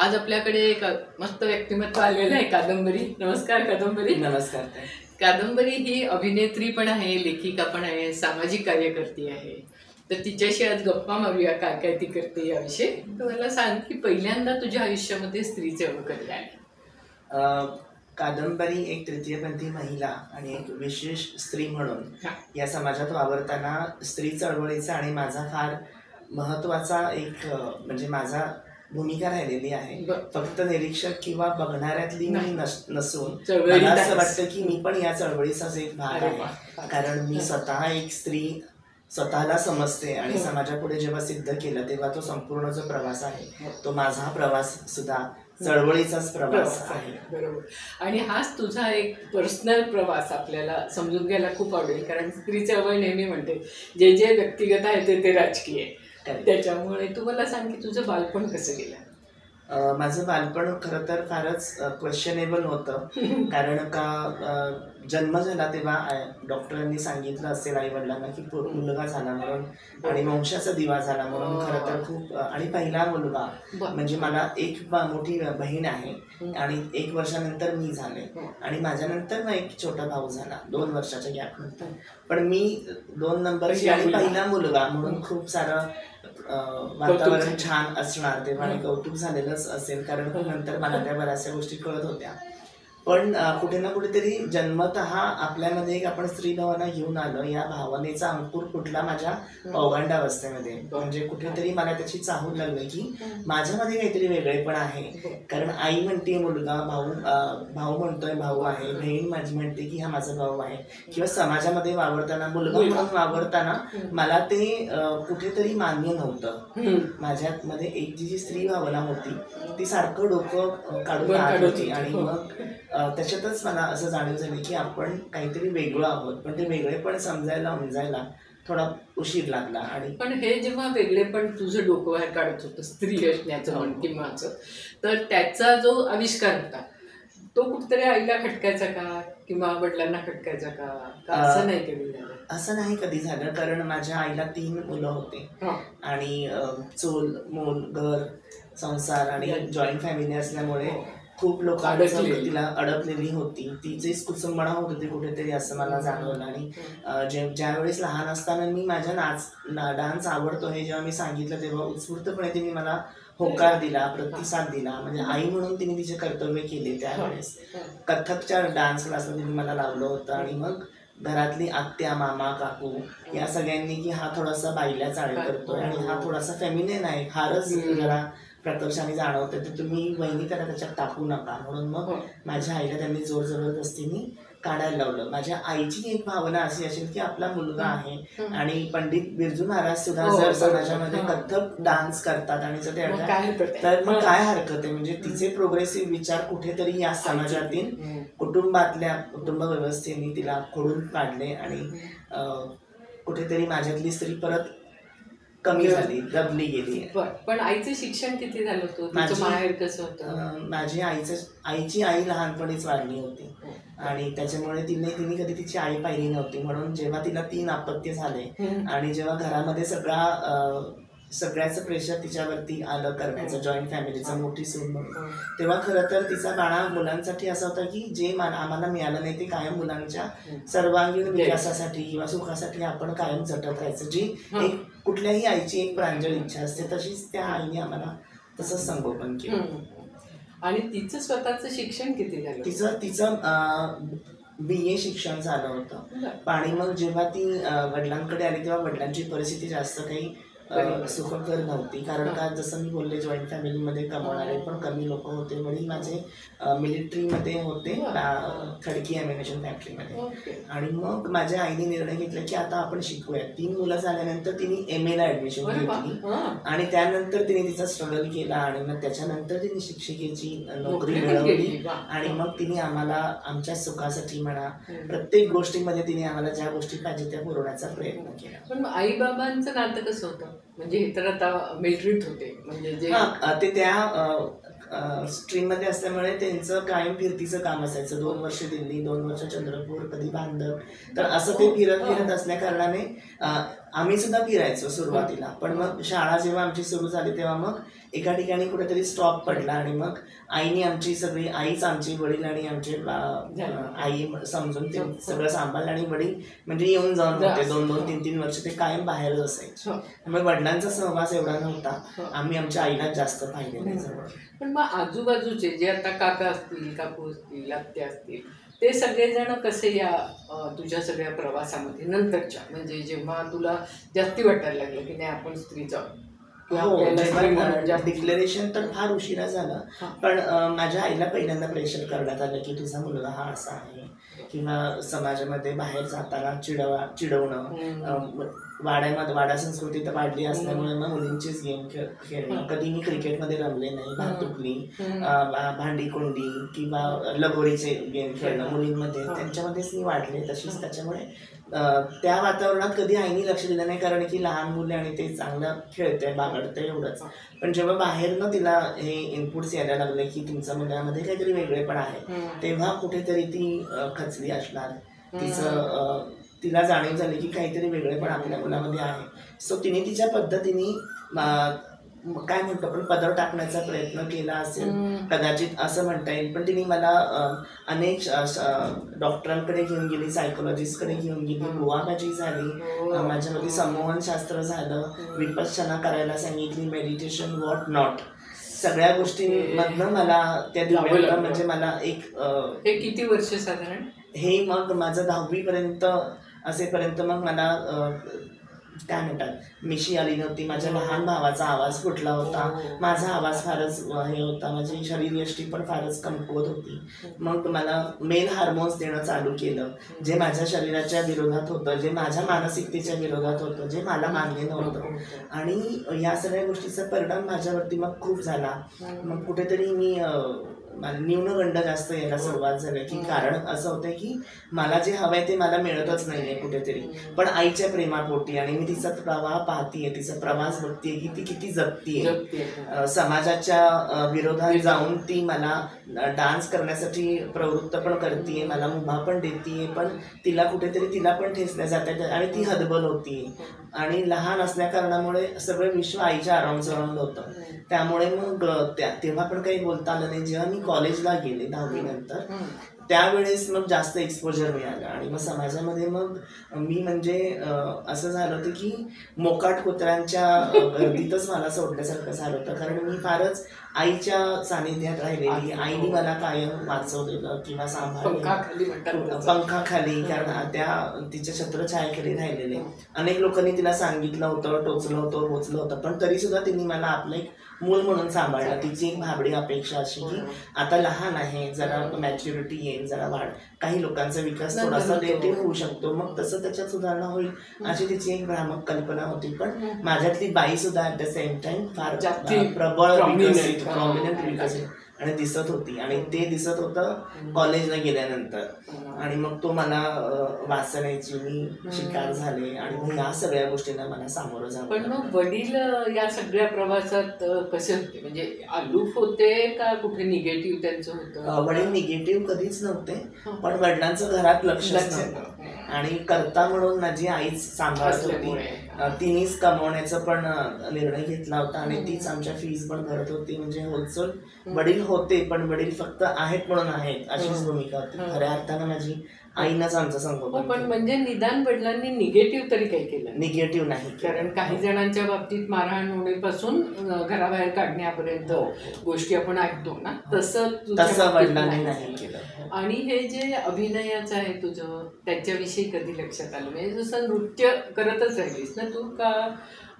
आज आपल्याकडे एक मस्त व्यक्तिमत्व आलेलं आहे, कादंबरी. नमस्कार कादंबरी. नमस्कार. कादंबरी ही अभिनेत्री पण आहे, लेखिका पण आहे, सामाजिक कार्यकर्ती आहे. तर तिच्याशी आज गप्पा मारूया, काय काय ती करते याविषयी. तर मला सांग की पहिल्यांदा तुझ्या आयुष्यामध्ये स्त्रीचे ओळख कधी आले? कादंबरी एक तृतीयपंथी महिला आणि एक विशेष स्त्री म्हणून या समाजात वावरताना स्त्री चळवळीचा आणि माझा फार महत्त्वाचा एक म्हणजे माझा भूमिका राहिलेली आहे. फक्त निरीक्षक किंवा बघणाऱ्यातली मी नसून मला असं वाटतं की मी पण या चळवळीचाच एक भाग आहे. कारण मी स्वतः एक स्त्री स्वतःला समजते आणि समाजापुढे जेव्हा सिद्ध केलं तेव्हा तो संपूर्ण जो प्रवास आहे तो माझा प्रवास सुद्धा चळवळीचाच प्रवास आहे. बरोबर. आणि हाच तुझा एक पर्सनल प्रवास आपल्याला समजून घ्यायला खूप आवडेल. कारण स्त्री चळवळ नेहमी म्हणते जे जे व्यक्तिगत आहे ते राजकीय आहे. त्याच्यामुळे तू मला सांग की तुझं बालपण कसं गेलं? माझं बालपण खरं तर फारच क्वेश्चनेबल होतं. कारण का जन्म झाला तेव्हा डॉक्टरांनी सांगितलं असेल आई वडिलांना की मुलगा झाला म्हणून आणि वंशाचा दिवा झाला म्हणून. खरं तर खूप आणि पहिला मुलगा म्हणजे मला एक मोठी बहीण आहे आणि 1 वर्षानंतर मी झाले आणि माझ्यानंतर मग एक छोटा भाऊ झाला 2 वर्षाच्या गॅपनंतर. पण मी 2 नंबरची आणि पहिला मुलगा म्हणून खूप सारं वातावरण छान असणार तेव्हा आणि कौतुक झालेलंच असेल. कारण नंतर मला त्या बऱ्याचशा गोष्टी कळत होत्या. पण कुठे ना कुठेतरी जन्मतः आपल्यामध्ये एक आपण स्त्री भावना घेऊन आलो. या भावनेचा अंकुर कुठला माझ्या पौगंडावस्थेमध्ये म्हणजे कुठेतरी मला त्याची चाहूल लागली की माझ्यामध्ये काहीतरी वेगळेपण आहे. कारण आई म्हणते मुलगा, भाऊ म्हणतोय भाऊ आहे, बहीण माझी म्हणते की हा माझा भाऊ आहे. किंवा समाजामध्ये वावरताना मुलगा म्हणून वावरताना मला ते कुठेतरी मान्य नव्हतं. माझ्यामध्ये एक जी स्त्री भावना होती ती सारखं डोकं काढून काढत होती. आणि मग त्याच्यातच मला असं जाणीव झाली की आपण काहीतरी वेगळं आहोत. पण ते वेगळेपण समजायला थोडा उशीर लागला. आणि पण हे जेव्हा वेगळेपण तुझं डोकं बाहेर काढत होतं स्त्री असण्याचं म्हण किंवाचं, तर त्याचा जो आविष्कार होता तो कुठेतरी आईला खटकायचा का किंवा वडिलांना खटकायचा का असं नाही कधी झालं? असं नाही कधी झालं. कारण माझ्या आईला 3 मुलं होते आणि चूल मूल घर संसार आणि जॉईंट फॅमिली असल्यामुळे खूप लोकांचं तिला अडकलेली होती. तिचीच कुसुंबणा होत होती कुठेतरी असं मला जाणवलं. आणि ज्यावेळेस लहान असताना मी माझ्या डान्स आवडतो हे जेव्हा मी सांगितलं तेव्हा उत्स्फूर्तपणे तिने मला होकार दिला, प्रतिसाद दिला. म्हणजे आई म्हणून तिने तिचे कर्तव्य केले. त्यावेळेस कथकच्या डान्स क्लासला तिने मला लावलं होतं. आणि मग घरातली आत्या मामा काकू या सगळ्यांनी की हा थोडासा बाईला चाळी करतोय आणि हा थोडासा फेमिनिन आहे, फारच जरा प्रकर्षाने जाणवतं, तर तुम्ही वहिनी त्याला त्याच्यात टाकू नका. म्हणून मग माझ्या आईला त्यांनी जोर जबरदस्तीने काढायला लावलं. माझ्या आईची एक भावना अशी असेल की आपला मुलगा आहे आणि पंडित बिरजू महाराज सुद्धा जर समाजामध्ये कथक डान्स करतात आणि जर तर मग काय हरकत आहे. म्हणजे तिचे प्रोग्रेसिव्ह विचार कुठेतरी या समाजातील कुटुंब व्यवस्थेने तिला खोडून काढले आणि कुठेतरी माझ्यातली स्त्री परत कमी झाली, दबली गेली. पण आईचं शिक्षण किती झालं होतं? माहेर कसं होतं? माझी आईची आई लहानपणीच वारली होती आणि त्याच्यामुळे तिने कधी तिची आई पाहिली नव्हती. म्हणून जेव्हा तिला 3 अपत्य झाले आणि जेव्हा घरामध्ये सगळ्याचं प्रेशर तिच्यावरती आलं करण्याचं, जॉईंट फॅमिलीचं, मोठी सून म्हणून, तेव्हा खरं तर तिचा बाळा मुलांसाठी असा होता की जे आम्हाला मिळालं नाही ते कायम मुलांच्या सर्वांगीण विकासासाठी किंवा सुखासाठी आपण कायम झटत राहायचं. जी एक कुठल्याही आईची एक प्रांजळ इच्छा असते तशीच त्या आईने आम्हाला तसंच संगोपन केलं. आणि तिचं स्वतःचं शिक्षण किती झालं? तिचं BA शिक्षण झालं होतं. आणि मग जेव्हा ती वडिलांकडे आली तेव्हा वडिलांची परिस्थिती जास्त काही सुखकर नव्हती. कारण का जसं मी बोलले जॉईंट फॅमिलीमध्ये कमवणारे पण कमी लोक होते. वडील माझे मिलिटरीमध्ये होते, खडकी ॲम्युनिशन फॅक्टरीमध्ये. आणि मग माझ्या आईने निर्णय घेतला की आता आपण शिकूया. 3 मुलं झाल्यानंतर तिने MA ला ॲडमिशन घेतली आणि त्यानंतर तिने तिचा स्ट्रगल केला आणि मग त्याच्यानंतर तिने शिक्षिकेची नोकरी मिळवली. आणि मग तिने आम्हाला आमच्या सुखासाठी म्हणा प्रत्येक गोष्टीमध्ये तिने आम्हाला ज्या गोष्टी पाहिजे त्या पुरवण्याचा प्रयत्न केला. पण आई बाबांचं नातं कसं होतं? म्हणजे हे तर आता मिलिटरीत होते म्हणजे ते त्या स्ट्रीममध्ये असल्यामुळे त्यांचं कायम फिरतीचं काम असायचं. 2 वर्ष दिल्ली, 2 वर्ष चंद्रपूर, कधी बांधव. तर असं ते फिरत असल्या कारणाने आम्ही सुद्धा फिरायचो सुरुवातीला, पण मग शाळा जेव्हा आमची सुरू झाली तेव्हा मग एका ठिकाणी कुठेतरी स्टॉप पडला आणि मग आईने आमची सगळी, आईच आमची, वडील आणि आमचे आई समजून ते सगळं सांभाळलं आणि वडील म्हणजे येऊन जाऊन होते 2-2, 3-3 वर्ष ते कायम बाहेरच असायचे. त्यामुळे वडिलांचा सहवास एवढा नव्हता, आम्ही आमच्या आईलाच जास्त पाहिजे जवळ. पण मग आजूबाजूचे जे आता काका असतील, काकू असतील, आत्या असतील, ते सगळेजण कसे या तुझ्या सगळ्या प्रवासामध्ये नंतरच्या, म्हणजे जेव्हा तुला जास्ती वाटायला लागलं की नाही आपण स्त्रीच डिक्लेरेशन तर फार उशिरा झालं, पण माझ्या आईला पहिल्यांदा प्रेशर करण्यात आलं की तुझा मुलगा हा असा आहे, किंवा समाजामध्ये बाहेर जाताना चिडवणं, वाडा संस्कृती तर वाढली असल्यामुळे मग मुलींचीच गेम खेळणं. कधी मी क्रिकेटमध्ये रमले नाही, भातुकली, भांडी कुंडी किंवा लगोरीचे गेम खेळणं मुलींमध्ये, त्यांच्यामध्येच मी वाढले तशीच. त्याच्यामुळे त्या वातावरणात कधी आईनी लक्ष दिलं नाही, कारण की लहान मुले आणि ते चांगलं खेळते बागडते एवढंच. पण जेव्हा बाहेरनं तिला हे इनपुट्स यायला लागले की तुमच्या मुलामध्ये काहीतरी वेगळेपण आहे, तेव्हा कुठेतरी ती खचली असणार. तिला जाणीव झाली की काहीतरी वेगळेपण आपल्या मुलामध्ये आहे. सो तिने तिच्या पद्धतीने काय म्हणतो आपण पदर टाकण्याचा प्रयत्न केला असेल कदाचित असं म्हणता येईल. पण तिने मला अनेक डॉक्टरांकडे घेऊन गेली, सायकोलॉजिस्टकडे घेऊन गेली, बुवाबाजी झाली, माझ्यामध्ये संमोहनशास्त्र झालं, विपश्यना करायला सांगितली, मेडिटेशन, व्हॉट नॉट, सगळ्या गोष्टींमधनं मला त्या दिवसाला म्हणजे मला एक हे किती वर्ष साधारण हे मग माझं 10वी पर्यंत असेपर्यंत मग मला काय म्हणतात मिशी आली नव्हती. माझ्या लहान भावाचा आवाज फुटला होता, माझा आवाज फारच हे होता, माझी शरीरयष्टी पण फारच कमकुवत होती. मग मला मेल हार्मोन्स देणं चालू केलं, जे माझ्या शरीराच्या विरोधात होतं, जे माझ्या मानसिकतेच्या विरोधात होतं, जे मला मान्य नव्हतं. आणि या सगळ्या गोष्टीचा परिणाम माझ्यावरती मग खूप झाला. मग कुठेतरी मी न्यूनगंड जास्त यायला सुरुवात झाली, की कारण असं होतं की मला जे हवंय ते मला मिळतच नाहीये कुठेतरी, पण आईच्या प्रेमापोटी. आणि मी तिचा प्रवाह पाहतीये, तिचा प्रवास बघतीये की ती किती जगतीये. समाजाच्या विरोधात जाऊन ती मला डान्स करण्यासाठी प्रवृत्त पण करतीये, मला मुभा पण देतीये, पण तिला कुठेतरी तिला पण ठेचल्या जातात आणि ती हतबल होतीये. आणि लहान असल्या कारणामुळे सगळं विश्व आईच्या अराउंड होतं. त्यामुळे मग तेव्हा पण काही बोलता आलं नाही. जेव्हा मी कॉलेजला गेले 10वी नंतर, त्यावेळेस मग जास्त एक्सपोजर मिळालं आणि मग समाजामध्ये मग मी म्हणजे असं झालं होतं की मोकाट कुत्र्यांच्या गर्दीतच मला सोडल्यासारखं झालं होतं. कारण मी फारच आईच्या सानिध्यात राहिलेली, आईने मला कायम वाचवलेलं किंवा सांभाळलेलं पंखाखाली, कारण त्या तिच्या छत्रछायाखाली राहिलेले. अनेक लोकांनी तिला सांगितलं होतं, टोचलं होतं, पोचलं होतं, पण तरी सुद्धा तिने मला आपलं एक मूल म्हणून सांभाळलं. तिची एक भाबडी अपेक्षा अशी की आता लहान आहे, जरा मॅच्युरिटी येईल, जरा वाढ, काही लोकांचा विकास थोडासा लेट होऊ शकतो, मग तसं त्याच्यात सुधारणा होईल, अशी तिची एक भ्रामक कल्पना होती. पण माझ्यातली बाई सुद्धा ॲट द सेम टाइम फार प्रबळ प्रॉमिनंट विकसित आणि दिसत होती. आणि ते दिसत होतं कॉलेजला गेल्यानंतर. आणि मग तो मला वाचण्याची मी शिकार झाले आणि मग या सगळ्या गोष्टींना मला सामोरं जावं. पण मग वडील या सगळ्या प्रवासात कसे होते, म्हणजे अलूफ होते का कुठे निगेटिव्ह त्यांचं होतं? वडील निगेटिव्ह कधीच नव्हते, पण वडिलांचं घरात लक्ष नव्हतं. आणि करता म्हणून माझी आईच सांभाळत होती, तिनेच कमवण्याचा पण निर्णय घेतला होता आणि तीच आमच्या फीज पण भरत होती. म्हणजे होलसेल वडील होते, पण वडील फक्त आहेत म्हणून आहेत अशीच भूमिका होती. खऱ्या अर्थानं माझी आईनंच आमचं संगोपन. पण म्हणजे निदान वडिलांनी निगेटिव्ह तरी काही केलं? निगेटिव्ह नाही, कारण काही जणांच्या बाबतीत मारहाण होण्यापासून घराबाहेर काढण्यापर्यंत गोष्टी आपण ऐकतो ना, तसं वडिलांनी नाही केलं. आणि हे जे अभिनयाचं आहे तुझं, त्याच्याविषयी कधी लक्षात आलं? म्हणजे जसं नृत्य करतच राहिलीस ना तू, का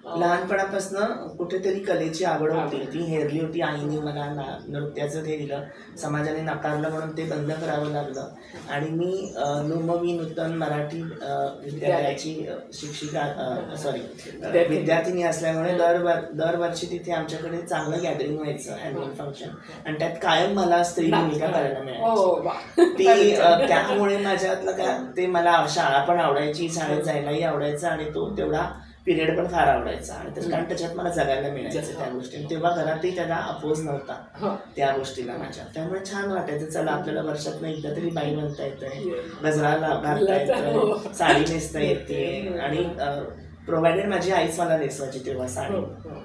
लहानपणापासून कुठेतरी कलेची आवड होती, ती हेरली होती. आईने मला नृत्याचं ते दिलं, समाजाने नाकारलं म्हणून ते बंद करावं लागलं. आणि मी लुमवी नूतन मराठी विद्यालयाची विद्यार्थिनी असल्यामुळे दरवर्षी तिथे आमच्याकडे चांगलं गॅदरिंग व्हायचं, ॲन्युअल फंक्शन, आणि त्यात कायम मला स्त्री भूमिका करायला मिळायची. ती त्यामुळे माझ्यातलं काय ते मला शाळा पण आवडायची, शाळेत जायलाही आवडायचं आणि तो तेवढा पिरियड पण फार आवडायचा. आणि कारण त्याच्यात मला जगायला मिळायचं त्या गोष्टी. तेव्हा घरातही त्याला अपोज नव्हता त्या गोष्टीला माझ्या. त्यामुळे छान वाटायचं, चला आपल्याला वर्षातनं एकदा तरी बाई बनता येतंय, गजरा घालता येतंय, साडी नेसता येते. आणि प्रोव्हायडेड माझी आईच मला नेसवायची तेव्हा साडी, हो.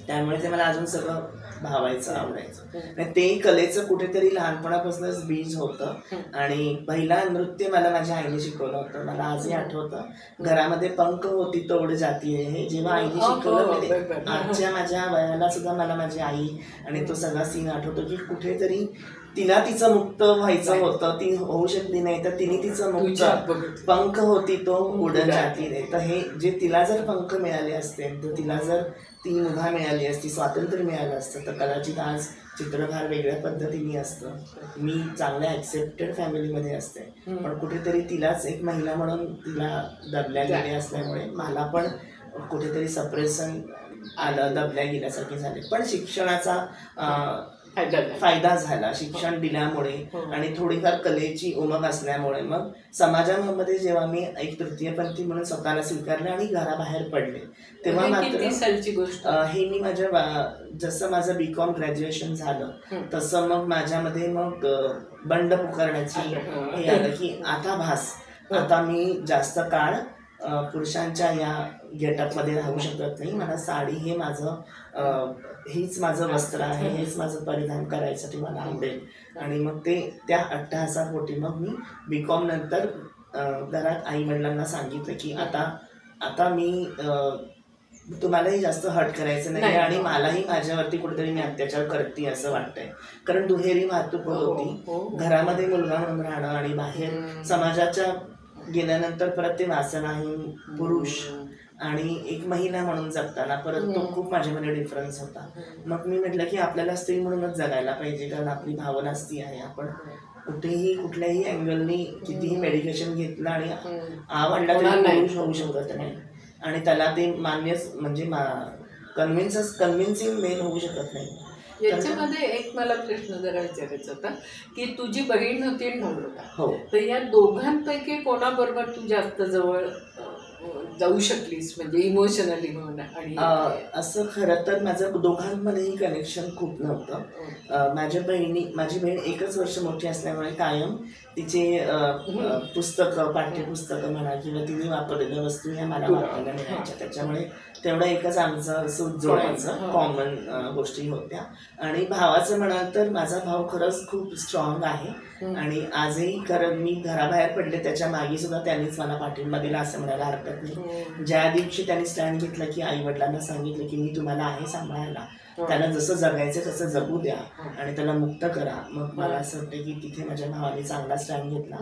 त्यामुळे ते मला अजून सगळं भावायचं, आवडायचं. आणि ते कलेचं कुठेतरी लहानपणापासूनच बीज होतं. आणि पहिला नृत्य मला माझ्या आईने शिकवलं होतं. मला आजही आठवतं, घरामध्ये पंख होती तोड जाती हे जेव्हा आईने शिकवलं, म्हणजे आजच्या माझ्या वयाला सुद्धा मला माझी आई आणि तो सगळा सीन आठवतो की कुठेतरी तिला तिचं मुक्त व्हायचं होतं, ती होऊ शकली नाही, तर तिने तिचं मुक्त पंख होती तो उडत जाती रे. तर हे जे तिला जर पंख मिळाले असते, तर तिला जर ती मुभा मिळाली असती, स्वातंत्र्य मिळालं असतं, तर कदाचित आज चित्र फार वेगळ्या पद्धतीने असतं. मी चांगल्या ॲक्सेप्टेड फॅमिलीमध्ये असते, पण कुठेतरी तिलाच एक महिला म्हणून तिला दबल्या गेले असल्यामुळे मला पण कुठेतरी सप्रेशन आलं, दबल्या गेल्यासारखे झाले. पण शिक्षणाचा फायदा झाला शिक्षण दिल्यामुळे आणि थोडीफार कलेची उमग असल्यामुळे. मग समाजामध्ये जेव्हा मी एक तृतीयपंथी म्हणून स्वतःला स्वीकारले आणि घराबाहेर पडले, तेव्हा मात्र हे मी माझ्या जसं माझं B.Com ग्रॅज्युएशन झालं तसं मग माझ्यामध्ये मग बंड पुकारण्याची हे आलं की आता मी जास्त काळ पुरुषांच्या या गेटअपमध्ये राहू शकत नाही. मला साडी हे माझं हीच माझं वस्त्र आहे, हेच माझं परिधान करायसाठी मला आवडेल. आणि मग ते त्या अट्टहासापोटी मग मी B.Com नंतर घरात आई वडिलांना सांगितलं की आता मी तुम्हालाही जास्त हर्ट करायचं नाही आणि मलाही माझ्यावरती कुठेतरी मी अत्याचार करते असं वाटतंय. कारण दुहेरी वाहतूक होती, घरामध्ये मुलगा म्हणून राहणं आणि बाहेर समाजाच्या गेल्यानंतर परत ते वासनाहीन पुरुष आणि एक महिला म्हणून जगताना परत तो खूप माझ्यामध्ये डिफरन्स होता. मग मी म्हटलं की आपल्याला स्त्री म्हणूनच जगायला पाहिजे, कारण आपली भावना स्त्री आहे. आपण कुठेही कुठल्याही अँगलनी कितीही मेडिकेशन घेतलं आणि आवडला तरी पुरुष होऊ शकत नाही आणि त्याला ते मान्यच म्हणजे कन्व्हिन्सिंग मेन होऊ शकत नाही. याच्यामध्ये एक मला प्रश्न जरा विचारायचा होता की तुझी बहीण होती नवरा, तर या दोघांपैकी कोणाबरोबर तू जास्त जवळ जाऊ शकलीस, म्हणजे इमोशनली म्हणून? आणि असं खरं तर माझं दोघांमध्येही कनेक्शन खूप नव्हतं. माझी बहीण 1 वर्ष मोठी असल्यामुळे कायम तिचे पुस्तकं, पाठ्यपुस्तकं म्हणा किंवा तिने वापरलेल्या वस्तू ह्या मला वापरायला मिळायच्या. त्याच्यामुळे तेवढं एकच आमचं सूत जोडायचं, कॉमन गोष्टी होत्या. आणि भावाचं म्हणाल तर माझा भाऊ खरंच खूप स्ट्रॉंग आहे आणि आजही खरं मी घराबाहेर पडले त्याच्या मागे सुद्धा त्यांनीच मला पाठिंबा दिला असं म्हणायला हरकत नाही. ज्या दिवशी त्यांनी स्टँड घेतला की आई वडिलांना सांगितलं की मी तुम्हाला आहे सांभाळायला, त्याला जसं जगायचं तसं जगू द्या आणि त्याला मुक्त करा, मग मला असं वाटतं की तिथे माझ्या भावाने चांगला स्टँड घेतला.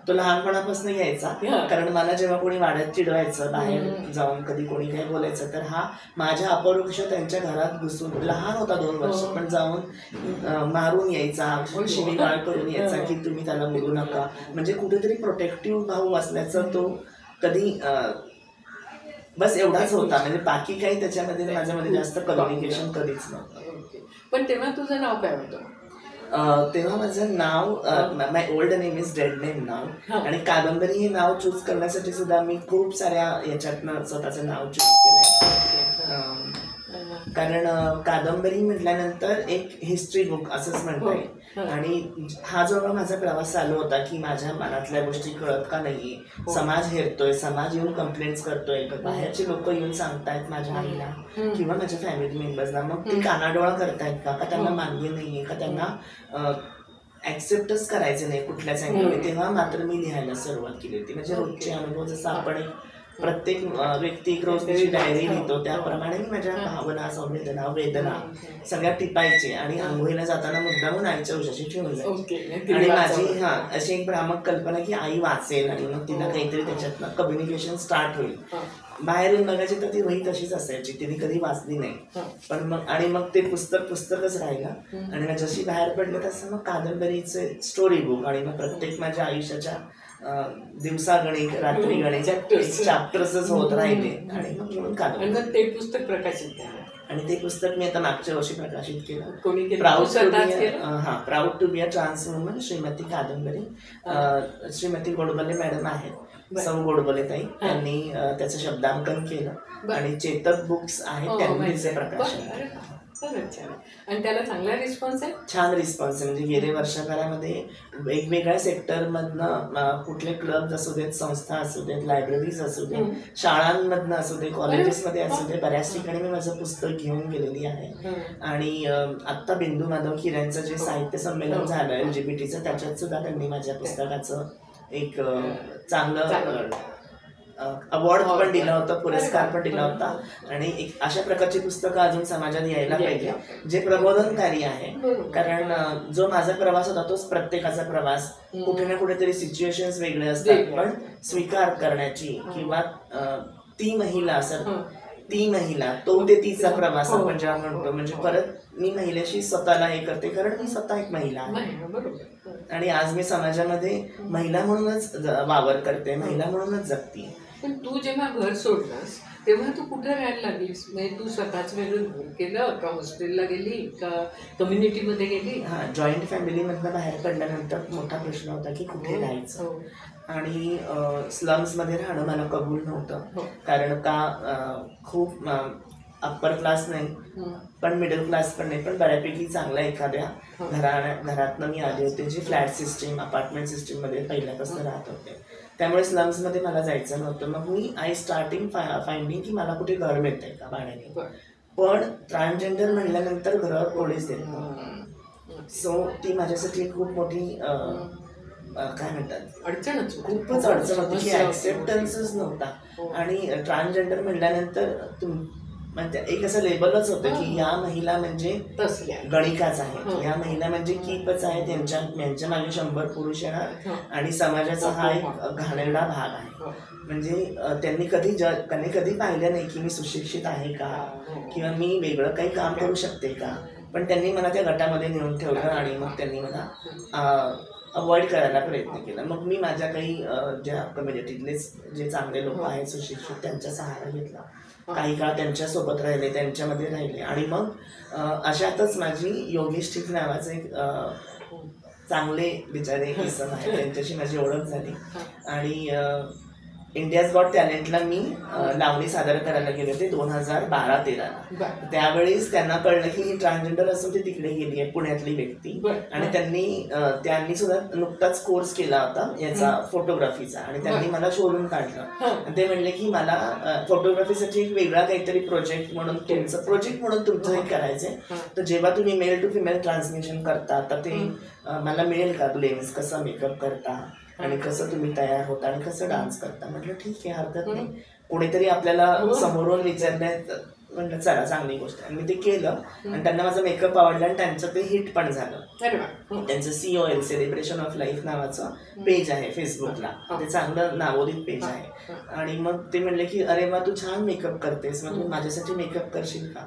तो लहानपणापासून घ्यायचा, कारण मला जेव्हा कोणी वाड्यात चिडवायचं, बाहेर जाऊन कधी कोणी काही बोलायचं, तर हा माझ्या अपरोक्ष त्यांच्या घरात घुसून, लहान होता 2 वर्ष, पण जाऊन मारून यायचा, शिवीगाळ करून यायचा की तुम्ही त्याला बोलू नका. म्हणजे कुठेतरी प्रोटेक्टिव्ह भाऊ असल्याचं तो कधी बस एवढाच होता, म्हणजे बाकी काही त्याच्यामध्ये माझ्यामध्ये जास्त कम्युनिकेशन कधीच नव्हतं. पण तेव्हा तुझं नाव काय होतं? तेव्हा माझं नाव, my old name is dead name नाव. आणि कादंबरी हे नाव चूज करण्यासाठी सुद्धा मी खूप साऱ्या याच्यातनं स्वतःचं नाव चूज केलंय. कारण कादंबरी म्हटल्यानंतर एक हिस्ट्री बुक असंच म्हणता येईल. आणि हा जो माझा प्रवास चालू होता की माझ्या मनातल्या गोष्टी कळत का नाहीये, समाज हेरतोय, समाज येऊन कंप्लेंट्स करतोय, बाहेरचे लोक येऊन सांगतायत माझ्या आईला किंवा माझ्या फॅमिली मेंबर्सला, मग ते कानाडोळा करतायत का त्यांना मान्य नाहीये, का त्यांना ऍक्सेप्टच करायचं नाही कुठल्याच अँगलने. तेव्हा मात्र मी लिहायला सुरुवात केली होती. म्हणजे रोजचे अनुभव, जसं आपण प्रत्येक व्यक्ती एक रोज त्याची डायरी लिहितो, त्याप्रमाणे मी माझ्या भावना, संवेदना, वेदना सगळ्या टिपायचे आणि आंघोळीला जाताना मुद्दामून आईच्या उशाशी ठेवून जायचे. आणि माझी अशी एक भ्रामक कल्पना की आई वाचेल आणि मग तिला काहीतरी त्याच्यातनं कम्युनिकेशन स्टार्ट होईल. बाहेर येऊन बघायची तर ती वही तशीच असायची, तिने कधी वाचली नाही. पण मग ते पुस्तकच राहिलं. आणि जशी बाहेर पडले तसं मग कादंबरीचे स्टोरी बुक आणि मग प्रत्येक माझ्या आयुष्याच्या दिवसागणिक, रात्री गणित चॅप्टर्सच होत राहिले. आणि मग म्हणून कादंबरी, ते पुस्तक प्रकाशित झालं. आणि ते पुस्तक मी आता मागच्या वर्षी प्रकाशित केलं. Proud to be a trans woman, Shrimati Kadambari. Shrimati Godbole madam आहेत, सौ गोडबोले ताई, त्यांनी त्याचं शब्दांकन केलं आणि चेतक बुक्स आहेत त्यांनी त्याचे प्रकाशन. खरंच छान. आणि त्याला चांगला रिस्पॉन्स आहे. छान रिस्पॉन्स आहे. म्हणजे गेले वर्षभरामध्ये वेगवेगळ्या सेक्टरमधनं कुठले क्लब्स असू देत, संस्था असू देत, लायब्ररीज असू देत, शाळांमधनं असू दे, कॉलेजेसमध्ये असू दे, बऱ्याच ठिकाणी मी माझं पुस्तक घेऊन गेलेली आहे. आणि आत्ता बिंदू माधव खिऱ्यांचं जे साहित्य संमेलन झालं LGBTचं, त्याच्यात सुद्धा त्यांनी माझ्या पुस्तकाचं एक चांगलं अवॉर्ड पण दिला होता, पुरस्कार पण दिला होता. आणि एक अशा प्रकारची पुस्तकं अजून समाजात यायला पाहिजे जे प्रबोधनकारी आहे. कारण जो माझा प्रवास होता तोच प्रत्येकाचा प्रवास. कुठे ना कुठेतरी सिच्युएशन्स वेगळे असतात, पण स्वीकार करण्याची किंवा ती महिला तो ते तिचा प्रवास आपण जेव्हा म्हणतो, म्हणजे परत मी महिलेशी स्वतःला हे करते कारण मी स्वतः एक महिला आहे. आणि आज मी समाजामध्ये महिला म्हणूनच वावर करते, महिला म्हणूनच जगते. पण तू जेव्हा घर सोडलास तेव्हा तू कुठे राहायला लागलीस? म्हणजे तू स्वतःच वेगळं घर केलं का, हॉस्टेलला गेली का, कम्युनिटीमध्ये गेली? हां, जॉईंट फॅमिलीमधनं बाहेर पडल्यानंतर मोठा प्रश्न होता की कुठे राहायचं. आणि स्लम्समध्ये राहणं मला कबूल नव्हतं. कारण का खूप अप्पर क्लास नाही पण मिडल क्लास पण नाही, पण बऱ्यापैकी चांगल्या एखाद्या घरातनं मी आले होते जे फ्लॅट सिस्टीम, अपार्टमेंट सिस्टीममध्ये पहिल्यापासून राहत होते. त्यामुळे स्लम्समध्ये मला जायचं नव्हतं. मग मी स्टार्टिंग फाइंडिंग की मला कुठे घर मिळतंय का भाड्याने. पण ट्रान्सजेंडर म्हणल्यानंतर घरावर कोणीच देत नव्हतं. सो ती माझ्यासाठी खूप मोठी काय म्हणतात अडचणच, खूपच अडचण होती की ऍक्सेप्टन्सच नव्हता. आणि ट्रान्सजेंडर म्हणल्यानंतर म्हणजे एक असं लेबलच होतं की या महिला म्हणजे गणिकाच आहेत, या महिला म्हणजे कीपच आहेत, यांच्या मागे 100 पुरुष येणार आणि समाजाचा हा एक घाणेरडा भाग आहे. म्हणजे त्यांनी कधी पाहिलं नाही की मी सुशिक्षित आहे का किंवा मी वेगळं काही काम करू शकते का. पण त्यांनी मला त्या गटामध्ये नेऊन ठेवलं आणि मग त्यांनी मला अवॉइड करायला प्रयत्न केला. मग मी माझ्या काही ज्या कम्युनिटीतलेच जे चांगले लोक आहेत सुशिक्षित त्यांचा सहारा घेतला. काही काळ त्यांच्यासोबत राहिले, त्यांच्यामध्ये राहिले. आणि मग अशातच माझी योगेश ठीक नावाचं एक चांगले बिचारे इसम आहे, त्यांच्याशी माझी ओळख झाली. आणि इंडियाज गॉट टॅलेंटला मी लावणी सादर करायला गेले होते 2012-13ला. त्यावेळेस त्यांना कळलं की ही ट्रान्सजेंडर असून ती तिकडे गेली आहे, पुण्यातली व्यक्ती. आणि त्यांनी सुद्धा नुकताच कोर्स केला होता याचा फोटोग्राफीचा. आणि त्यांनी मला शोधून काढलं. ते म्हणले की मला फोटोग्राफीसाठी एक वेगळा काहीतरी प्रोजेक्ट म्हणून तुमचं हे करायचंय. तर जेव्हा तुम्ही मेल टू फिमेल ट्रान्समिशन करता तर ते मला मिळेल का, लेन्स कसा मेकअप करता आणि कसं तुम्ही तयार होता आणि कसं डान्स करता. म्हटलं ठीक आहे, हरकत नाही. कोणीतरी आपल्याला समोरून विचारण्यात म्हटलं चला चांगली गोष्ट आहे. मी ते केलं आणि त्यांना माझा मेकअप आवडला आणि त्यांचं ते हिट पण झालं. त्यांचं COL सेलिब्रेशन ऑफ लाईफ नावाचं पेज आहे फेसबुकला, ते चांगलं नावोदित पेज आहे. आणि मग ते म्हणले की अरे वा तू छान मेकअप करतेस, मग तू माझ्यासाठी मेकअप करशील का.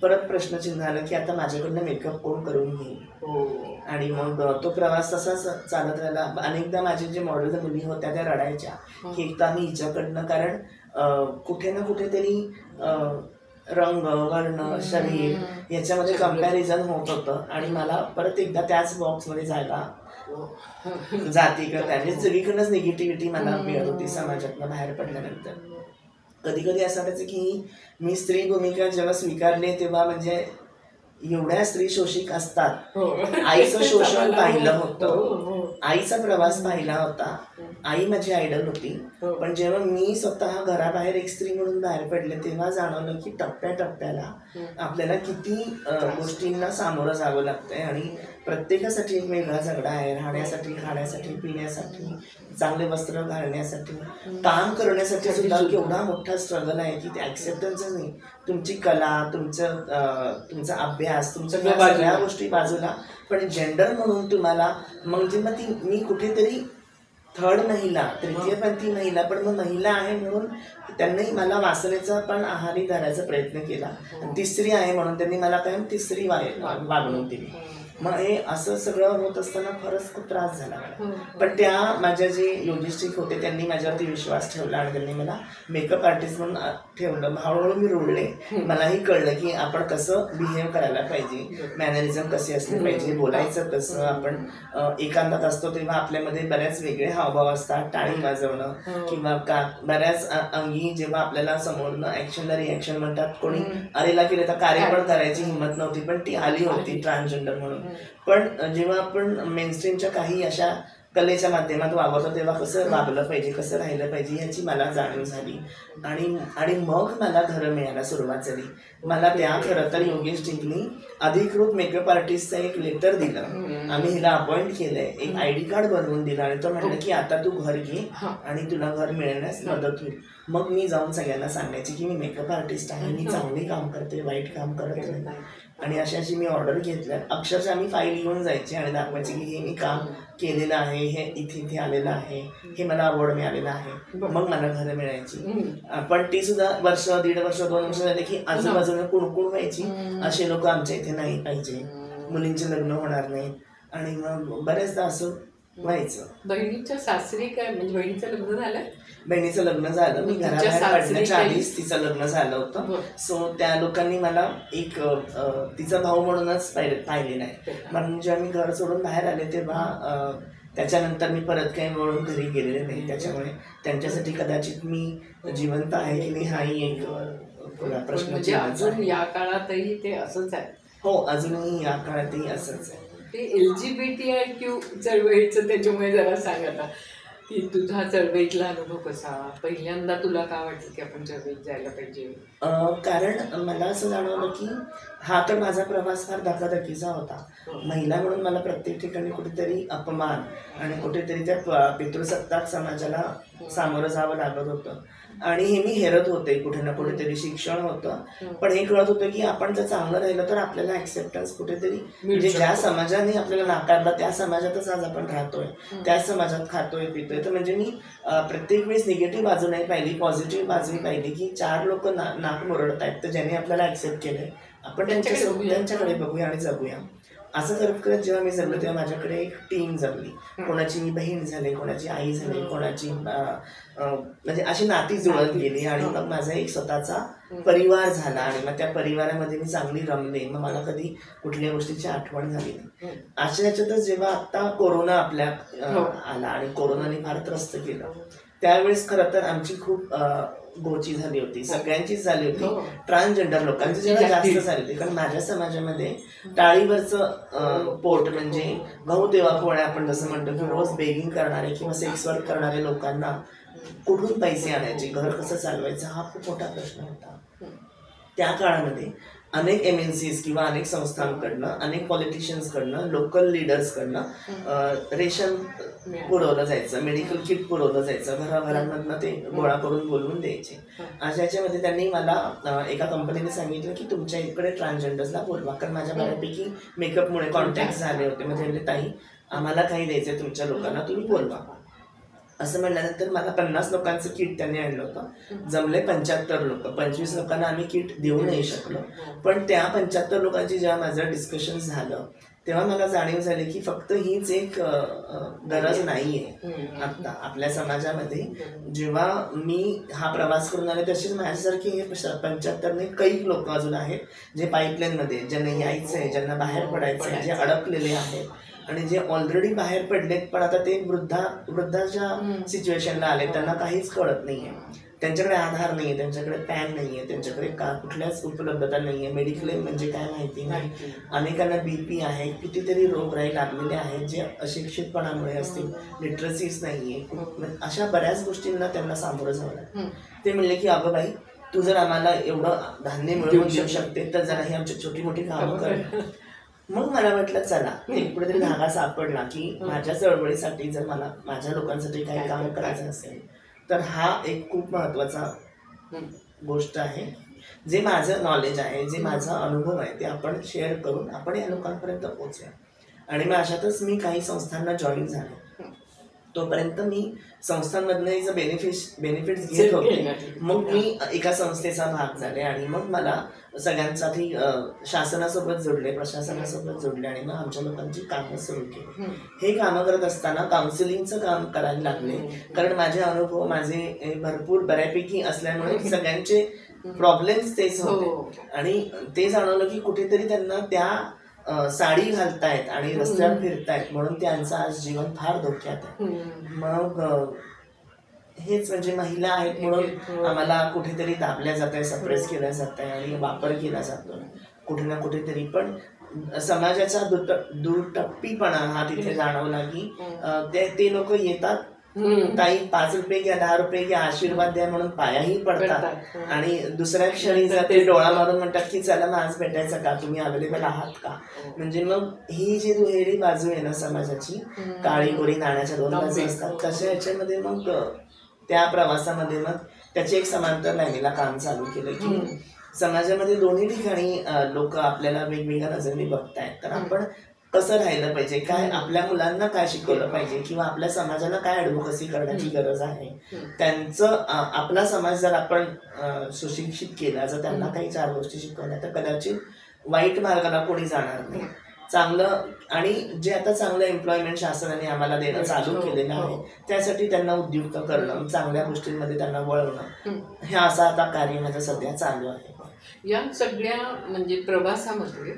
परत प्रश्नचिन्ह झालं की आता माझ्याकडनं मेकअप कोण करून घेईल. आणि मग तो प्रवास तसाच चालत राहिला. अनेकदा माझे जे मॉडेल मुली होत्या त्या रडायच्या की एकदा मी हिच्याकडनं, कारण कुठे ना कुठेतरी रंग, वर्ण, शरीर याच्यामध्ये कम्पॅरिझन होत होतं. आणि मला परत एकदा त्याच बॉक्समध्ये जायला जाती का त्याने सगळीकडनंच निगेटिव्हिटी मला मिळत होती समाजातनं बाहेर पडल्यानंतर. कधी कधी असं वाटायचं की मी स्त्री भूमिका जेव्हा स्वीकारली तेव्हा म्हणजे एवढ्या स्त्री शोषिक असतात. आईचं शोषण पाहिलं होतं, आईचा प्रवास पाहिला होता, आई माझी आयडल होती. पण जेव्हा मी स्वतः घराबाहेर एक स्त्री म्हणून बाहेर पडले तेव्हा जाणवलं की टप्प्याटप्प्याला आपल्याला किती गोष्टींना सामोरं जावं लागतंय. आणि प्रत्येकासाठी एक वेगळा झगडा आहे, राहण्यासाठी, खाण्यासाठी, पिण्यासाठी, चांगले वस्त्र घालण्यासाठी, काम करण्यासाठी सुद्धा केवढा मोठा स्ट्रगल आहे की ते ॲक्सेप्टन्सच नाही. तुमची कला, तुमचा अभ्यास, तुमच्या सगळ्या गोष्टी बाजूला, पण जेंडर म्हणून तुम्हाला म्हणजे मग मी कुठेतरी थर्ड महिला, तृतीयपंथी महिला, पण मग महिला आहे म्हणून त्यांनी मला वासनेचा पण आहारी धरायचा प्रयत्न केला. तिसरी आहे म्हणून त्यांनी मला कायम तिसरी वागणूक दिली. मग हे असं सगळं होत असताना खरंच खूप त्रास झाला मला. हो. पण त्या माझ्या जे लॉजिस्टिक होते त्यांनी माझ्यावरती विश्वास ठेवला आणि त्यांनी मला मेकअप आर्टिस्ट म्हणून ठेवलं. हळूहळू मी रुळले. मलाही कळलं की आपण कसं बिहेव करायला पाहिजे, मॅनरिझम कसे असले पाहिजे, बोलायचं कसं. आपण एकांतात असतो तेव्हा आपल्यामध्ये बऱ्याच वेगळे हावभाव असतात. टाळी वाजवणं किंवा बऱ्याच अंगी जेव्हा आपल्याला समोरनं ऍक्शनला रिॲक्शन म्हणतात. कोणी अरेला केलं तर कार्य पण करायची हिंमत नव्हती, पण ती आली होती ट्रान्सजेंडर म्हणून. पण जेव्हा आपण मेनस्ट्रीमच्या काही अशा कलेच्या माध्यमात वावरतो तेव्हा कसं वागलं पाहिजे, कसं राहिलं पाहिजे ह्याची मला जाणीव झाली. आणि मग मला घरं मिळायला सुरुवात झाली. मला त्या खरं तर योगेश टिंकनी अधिकृत मेकअप आर्टिस्टचं एक लेटर दिलं. आम्ही हिला अपॉइंट केलंय, एक ID कार्ड बनवून दिलं आणि तो म्हटलं की आता तू घर घे आणि तुला घर मिळण्यास मदत होईल. मग मी जाऊन सगळ्यांना सांगायची की मी मेकअप आर्टिस्ट आहे, मी चांगली काम करते, वाईट काम करत नाही. आणि अशी मी ऑर्डर घेतल्या. अक्षरशः मी फाईल घेऊन जायची आणि दाखवायची की हे मी काम केलेलं आहे, हे इथे इथे आलेलं आहे, हे मला अवॉर्ड मिळालेला आहे. मग मला घरं मिळायची. पण ती सुद्धा वर्ष, 1.5 वर्ष, 2 वर्ष झाले की आजूबाजूला कुणकुण व्हायची, असे लोक आमच्या इथे नाही पाहिजे, मुलींचे लग्न होणार नाही. आणि मग बऱ्याचदा असं व्हायचं. बहिणीच्या सासरी काय म्हणजे बहिणीचं लग्न झालं? बहिणीचं लग्न झालं. मी घराबाहेर पडण्याच्या आधीच तिचं लग्न झालं होतं. सो त्या लोकांनी मला एक तिचा भाऊ म्हणूनच पाहिलेला आहे. म्हणून जेव्हा मी घर सोडून बाहेर आले तेव्हा त्याच्यानंतर मी परत काही वळून घरी गेलेले नाही. त्याच्यामुळे त्यांच्यासाठी कदाचित मी जिवंत आहे की नाही हाही एक प्रश्न. म्हणजे अजून या काळातही ते असंच आहे? हो, अजूनही या काळातही असंच आहे. ते LGBTIQ चळवळीचं त्याच्यामुळे जरा सांग आता की तुझा चळवळीतला अनुभव कसा, पहिल्यांदा तुला काय वाटलं की आपण चळवळीत जायला पाहिजे? कारण मला असं जाणवलं की हा तर माझा प्रवास फार धकाधकीचा होता. महिला म्हणून मला प्रत्येक ठिकाणी कुठेतरी अपमान आणि कुठेतरी त्या पितृसत्ताक समाजाला सामोरं जावं लागत होतं. आणि हे मी हेरत होते. कुठे ना कुठेतरी शिक्षण होतं, पण हे कळत होतं की आपण जर चांगलं राहिलं तर आपल्याला ऍक्सेप्टन्स कुठेतरी, म्हणजे ज्या समाजाने आपल्याला नाकारलं त्या समाजातच आज आपण राहतोय, त्या समाजात खातोय पितोय. तर म्हणजे मी प्रत्येक वेळेस निगेटिव्ह बाजू नाही पाहिली, पॉझिटिव्ह बाजू पाहिली की 4 लोक नाक मुरडत आहेत, तर ज्यांनी आपल्याला ऍक्सेप्ट केलंय आपण त्यांच्याकडे बघूया आणि जगूया. असं करत करत जेव्हा मी जगलो तेव्हा माझ्याकडे एक टीम जमली. कोणाची मी बहीण झाली, कोणाची आई झाली, कोणाची म्हणजे अशी नाती जुळत गेली. आणि मग माझा एक स्वतःचा परिवार झाला आणि मग त्या परिवारामध्ये मी चांगली रमले. मग मला कधी कुठल्या गोष्टीची आठवण झाली नाही. अशा ह्याच्यातच जेव्हा आता कोरोना आपल्या आला आणि कोरोनाने फार त्रस्त केलं, त्यावेळेस खरं तर आमची खूप गोची झाली होती, सगळ्यांचीच झाली होती. ट्रान्सजेंडर लोकांची जेव्हा जास्त झाली होती. कारण माझ्या समाजामध्ये टाळीवरचं पोट म्हणजे गहू तेव्हा पोळ्या आपण जसं म्हणतो की रोज बेगिंग करणारे किंवा सेक्स वर्क करणारे लोकांना कुठून पैसे आणायचे, घर कसं चालवायचं हा खूप मोठा प्रश्न होता. त्या काळामध्ये अनेक MNCs किंवा अनेक संस्थांकडनं, अनेक पॉलिटिशियन्सकडनं, लोकल लिडर्सकडनं रेशन पुरवलं जायचं, मेडिकल किट पुरवलं जायचं, घराघरांमधनं ते गोळा करून बोलवून द्यायचे. अशा याच्यामध्ये त्यांनी मला एका कंपनीने सांगितलं की तुमच्या इकडे ट्रान्सजेंडर्सला बोलवा, कारण माझ्या बऱ्यापैकी मेकअपमुळे कॉन्टॅक्ट झाले होते. म्हणजे ताई आम्हाला काही द्यायचं तुमच्या लोकांना, तुम्ही बोलवा. असं म्हटल्यानंतर मला 50 लोकांचं किट त्यांनी आणलं होतं. जमले 75 लोक. 25 लोकांना आम्ही किट देऊ नाही शकलो. पण त्या 75 लोकांची जेव्हा माझं डिस्कशन झालं तेव्हा मला जाणीव झाली की फक्त हीच एक गरज नाहीये आता आपल्या समाजामध्ये. जेव्हा मी हा प्रवास करून आले तसेच माझ्यासारखे हे 75 काही लोक अजून आहेत जे पाईपलाईनमध्ये, ज्यांना यायचं आहे, ज्यांना बाहेर पडायचं आहे, जे अडकलेले आहेत आणि जे ऑलरेडी बाहेर पडलेत पण आता ते वृद्धाच्या सिच्युएशनला आले, त्यांना काहीच कळत नाहीये. त्यांच्याकडे आधार नाहीये, त्यांच्याकडे पॅन नाहीये, त्यांच्याकडे कुठल्याच उपलब्धता नाहीये, मेडिक्लेम म्हणजे काय माहिती नाही. अनेकांना BP आहे, कितीतरी रोगराई लागलेले आहेत जे अशिक्षितपणामुळे असतील, लिटरसीच नाहीये. अशा बऱ्याच गोष्टींना त्यांना सामोरं जावं लागतं. ते म्हणले की अगं बाई तू जर आम्हाला एवढं धान्य मिळवून देऊ शकते तर जरा ही आमची छोटी मोठी कामं कर. मग मला म्हटलं चला एक कुठेतरी धागा सापडला की माझ्या चळवळीसाठी जर मला माझ्या लोकांसाठी काही काम करायचं असेल तर हा एक खूप महत्त्वाचा गोष्ट आहे. जे माझं नॉलेज आहे, जे माझा अनुभव आहे ते आपण शेअर करून आपण या लोकांपर्यंत पोहोचूया. आणि मग अशातच मी काही संस्थांना जॉईन झाले. तोपर्यंत मी संस्थांमधनं बेनिफिट्स घेत होते. मग मी एका संस्थेचा भाग झाले आणि मग मला सगळ्यांसाठी शासनासोबत जोडले, प्रशासनासोबत जोडले आणि मग आमच्या लोकांची कामं सुरू केली. हे कामं करत असताना काउन्सिलिंगचं काम करायला लागले, कारण माझे अनुभव माझे भरपूर बऱ्यापैकी असल्यामुळे सगळ्यांचे प्रॉब्लेम्स तेच होते आणि ते जाणवलं की कुठेतरी त्यांना त्या साडी घालतायत आणि रस्त्यावर फिरतायत म्हणून त्यांचं आज जीवन फार धोक्यात आहे. मग हेच म्हणजे महिला आहेत म्हणून आम्हाला कुठेतरी दाबल्या जात आहे, सप्रेस केल्या जात आहे आणि वापर केला जातो कुठे ना कुठेतरी. पण समाजाचा दुटप्पीपणा हा तिथे जाणवला की ते लोक येतात, ताई 5 रुपये घ्या, 10 रुपये घ्या, आशीर्वाद द्या म्हणून पायाही पडतात आणि दुसऱ्या क्षणी ते डोळा मारून म्हणतात की चला मग आज भेटायचं का, तुम्ही अवेलेबल आहात का. म्हणजे मग ही जी दुहेरी बाजू आहे ना समाजाची, काळी गोरी नाण्याच्या 2 बाजू असतात, तशा याच्यामध्ये मग त्या प्रवासामध्ये मग त्याची एक समांतर लाईनीला काम चालू केलं की समाजामध्ये दोन्ही ठिकाणी लोक आपल्याला वेगवेगळ्या नजरेने बघतायत, तर आपण कसं राहिलं पाहिजे, काय आपल्या मुलांना काय शिकवलं पाहिजे किंवा आपल्या समाजाला काय ॲडव्होकसी करण्याची गरज आहे. त्यांचं आपला समाज जर आपण सुशिक्षित केला, जर त्यांना काही 4 गोष्टी शिकवल्या तर कदाचित वाईट मार्गाला कोणी जाणार नाही. चांगलं आणि जे आता चांगलं एम्प्लॉयमेंट शासनाने आम्हाला देणं चालू केलेलं आहे, त्यासाठी त्यांना उद्युक्त करणं, चांगल्या गोष्टींमध्ये त्यांना वळवणं, हे असं आता कार्य माझं सध्या चालू आहे. या सगळ्या म्हणजे प्रवासामध्ये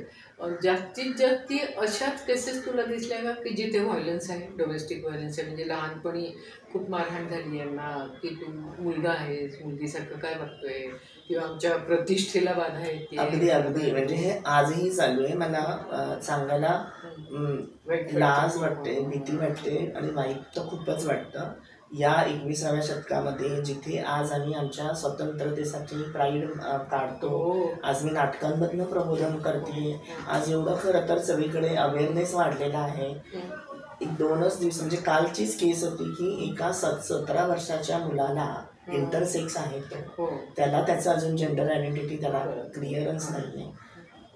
जास्तीत जास्त अशाच केसेस तुला दिसल्या का की जिथे व्हायलन्स आहे, डोमेस्टिक व्हायलन्स आहे, म्हणजे लहानपणी खूप मारहाण झाली यांना की तू मुलगा आहेस, मुलगीसारखं काय बघतोय किंवा आमच्या प्रतिष्ठेला बाधा येते. अगदी म्हणजे हे आजही चालू आहे. मला सांगायला लाज वाटते, भीती वाटते आणि वाईट तर खूपच वाटतं. या 21व्या शतकामध्ये जिथे आज आम्ही आमच्या स्वतंत्रतेसाठी प्राईड काढतो, आज मी नाटकांमधनं प्रबोधन करते, आज एवढं खरं तर सगळीकडे अवेअरनेस वाढलेला आहे. 1-2च दिवस म्हणजे कालचीच केस होती की एका 17 वर्षाच्या मुलाला इंटरसेक्स आहे, त्याला त्याचं अजून जेंडर आयडेंटिटी त्याला क्लिअरन्स नाही आहे.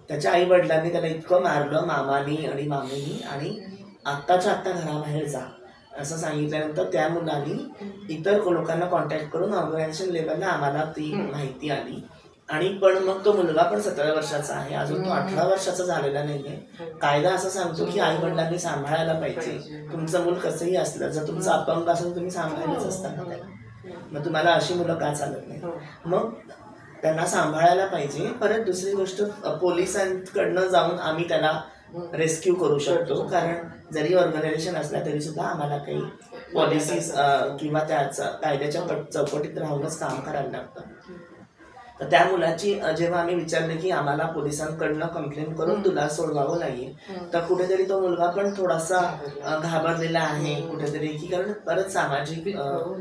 त्याच्या आई वडिलांनी त्याला इतकं मारलं, मामानी आणि मामीनी, आणि आत्ताच्या आत्ता घराबाहेर जा असं सांगितल्यानंतर त्या मुलांनी इतर लोकांना कॉन्टॅक्ट करून ऑर्गनायझेशन लेवलला आम्हाला ती माहिती आली. आणि पण मग तो मुलगा पण 17 वर्षाचा आहे, अजून तो 18 वर्षाचा झालेला नाहीये. कायदा असं सांगतो की आई वडिलांनी सांभाळायला पाहिजे. तुमचं मूल कसंही असलं, जर तुमचं अपंग असेल तुम्ही सांभाळायलाच असताना त्याला, मग तुम्हाला अशी मुलं का चालत नाही. मग त्यांना सांभाळायला पाहिजे. परत दुसरी गोष्ट, पोलिसांकडनं जाऊन आम्ही त्याला रेस्क्यू करू शकतो, कारण जरी ऑर्गनायझेशन असल्या तरी सुद्धा आम्हाला काही पॉलिसीज किंवा त्याचा कायद्याच्या चौकटीत राहूनच काम करायला लागतं. तर त्या मुलाची जेव्हा आम्ही विचारले की आम्हाला पोलिसांकडनं कंप्लेंट करून तुला सोडवावं लागेल, तर कुठेतरी तो मुलगा पण थोडासा घाबरलेला आहे कुठेतरी, की कारण परत सामाजिक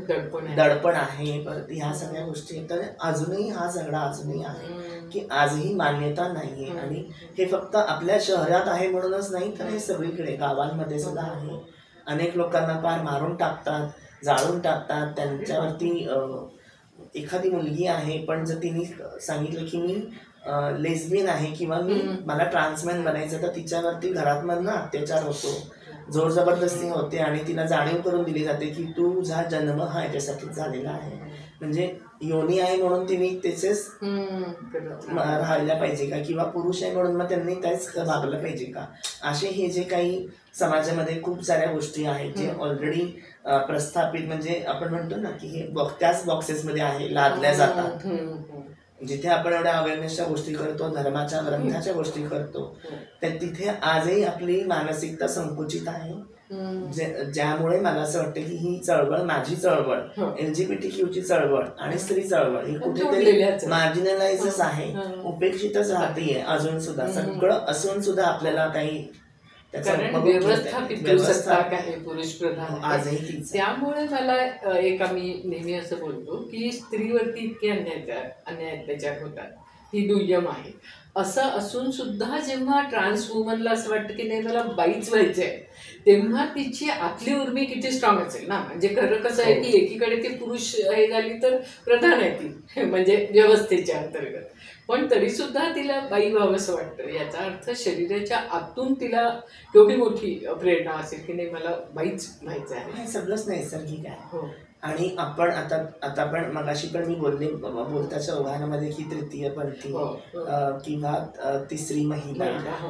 दडपण आहे, परत ह्या सगळ्या गोष्टी. तर अजूनही हा झगडा अजूनही आहे की आजही मान्यता नाहीये. आणि हे फक्त आपल्या शहरात आहे म्हणूनच नाही, तर हे सगळीकडे गावांमध्ये सुद्धा आहे. अनेक लोकांना पार मारून टाकतात, जाळून टाकतात. त्यांच्यावरती एखादी मुलगी आहे, पण जर तिने सांगितलं की मी लेस्बियन आहे किंवा मला ट्रान्समॅन बनायचं, तर तिच्यावरती घरातमधनं अत्याचार होतो, जोर जबरदस्ती होते आणि तिला जाणीव करून दिली जाते की तुझा जन्म हा याच्यासाठीच झालेला आहे. म्हणजे योनी आहे म्हणून तिने त्याचेच राहायला पाहिजे का, किंवा पुरुष आहे म्हणून मग त्यांनी त्याच वागलं पाहिजे का. असे हे जे काही समाजामध्ये खूप साऱ्या गोष्टी आहेत जे ऑलरेडी प्रस्थापित, म्हणजे आपण म्हणतो ना की हे त्याच बॉक्सेसमध्ये आहे, लादल्या जातात. जिथे आपण एवढ्या अवेअरनेसच्या गोष्टी करतो, धर्माच्या ग्रंथाच्या गोष्टी करतो, तर तिथे आजही आपली मानसिकता संकुचित आहे. ज्यामुळे मला असं वाटतं की ही चळवळ, माझी चळवळ, LGBTQ ची चळवळ आणि स्त्री चळवळ ही कुठेतरी मार्जिनलाइजच आहे, उपेक्षितच राहतेय अजून सुद्धा. सगळं असून सुद्धा आपल्याला काही व्यवस्था आहे, पुरुष प्रधान आजही. त्यामुळे मला एक आम्ही नेहमी असं बोलतो की स्त्रीवरती इतके अन्याय अत्याचार होतात, ही दुय्यम आहे. असं असून सुद्धा जेव्हा ट्रान्स वुमनला असं वाटतं की नाही मला बाईच व्हायचंय, तेव्हा तिची आतली उर्मी किती स्ट्रॉंग असेल ना. म्हणजे खरं कसं आहे की एकीकडे ती पुरुष हे झाली तर प्रधान आहे ती म्हणजे व्यवस्थेच्या अंतर्गत, पण तरी सुद्धा तिला बाई व्हावं असं वाटतं. याचा अर्थ शरीराच्या आतून तिला केवढी मोठी प्रेरणा असेल की नाही मला बाईच व्हायचं आहे. हे सगळंच नैसर्गिक आहे. हो. आणि आपण आता पण मगाशी पण मी बोलले बोलताच्या ओघामध्ये की तृतीय पंथी किंवा तिसरी महिला,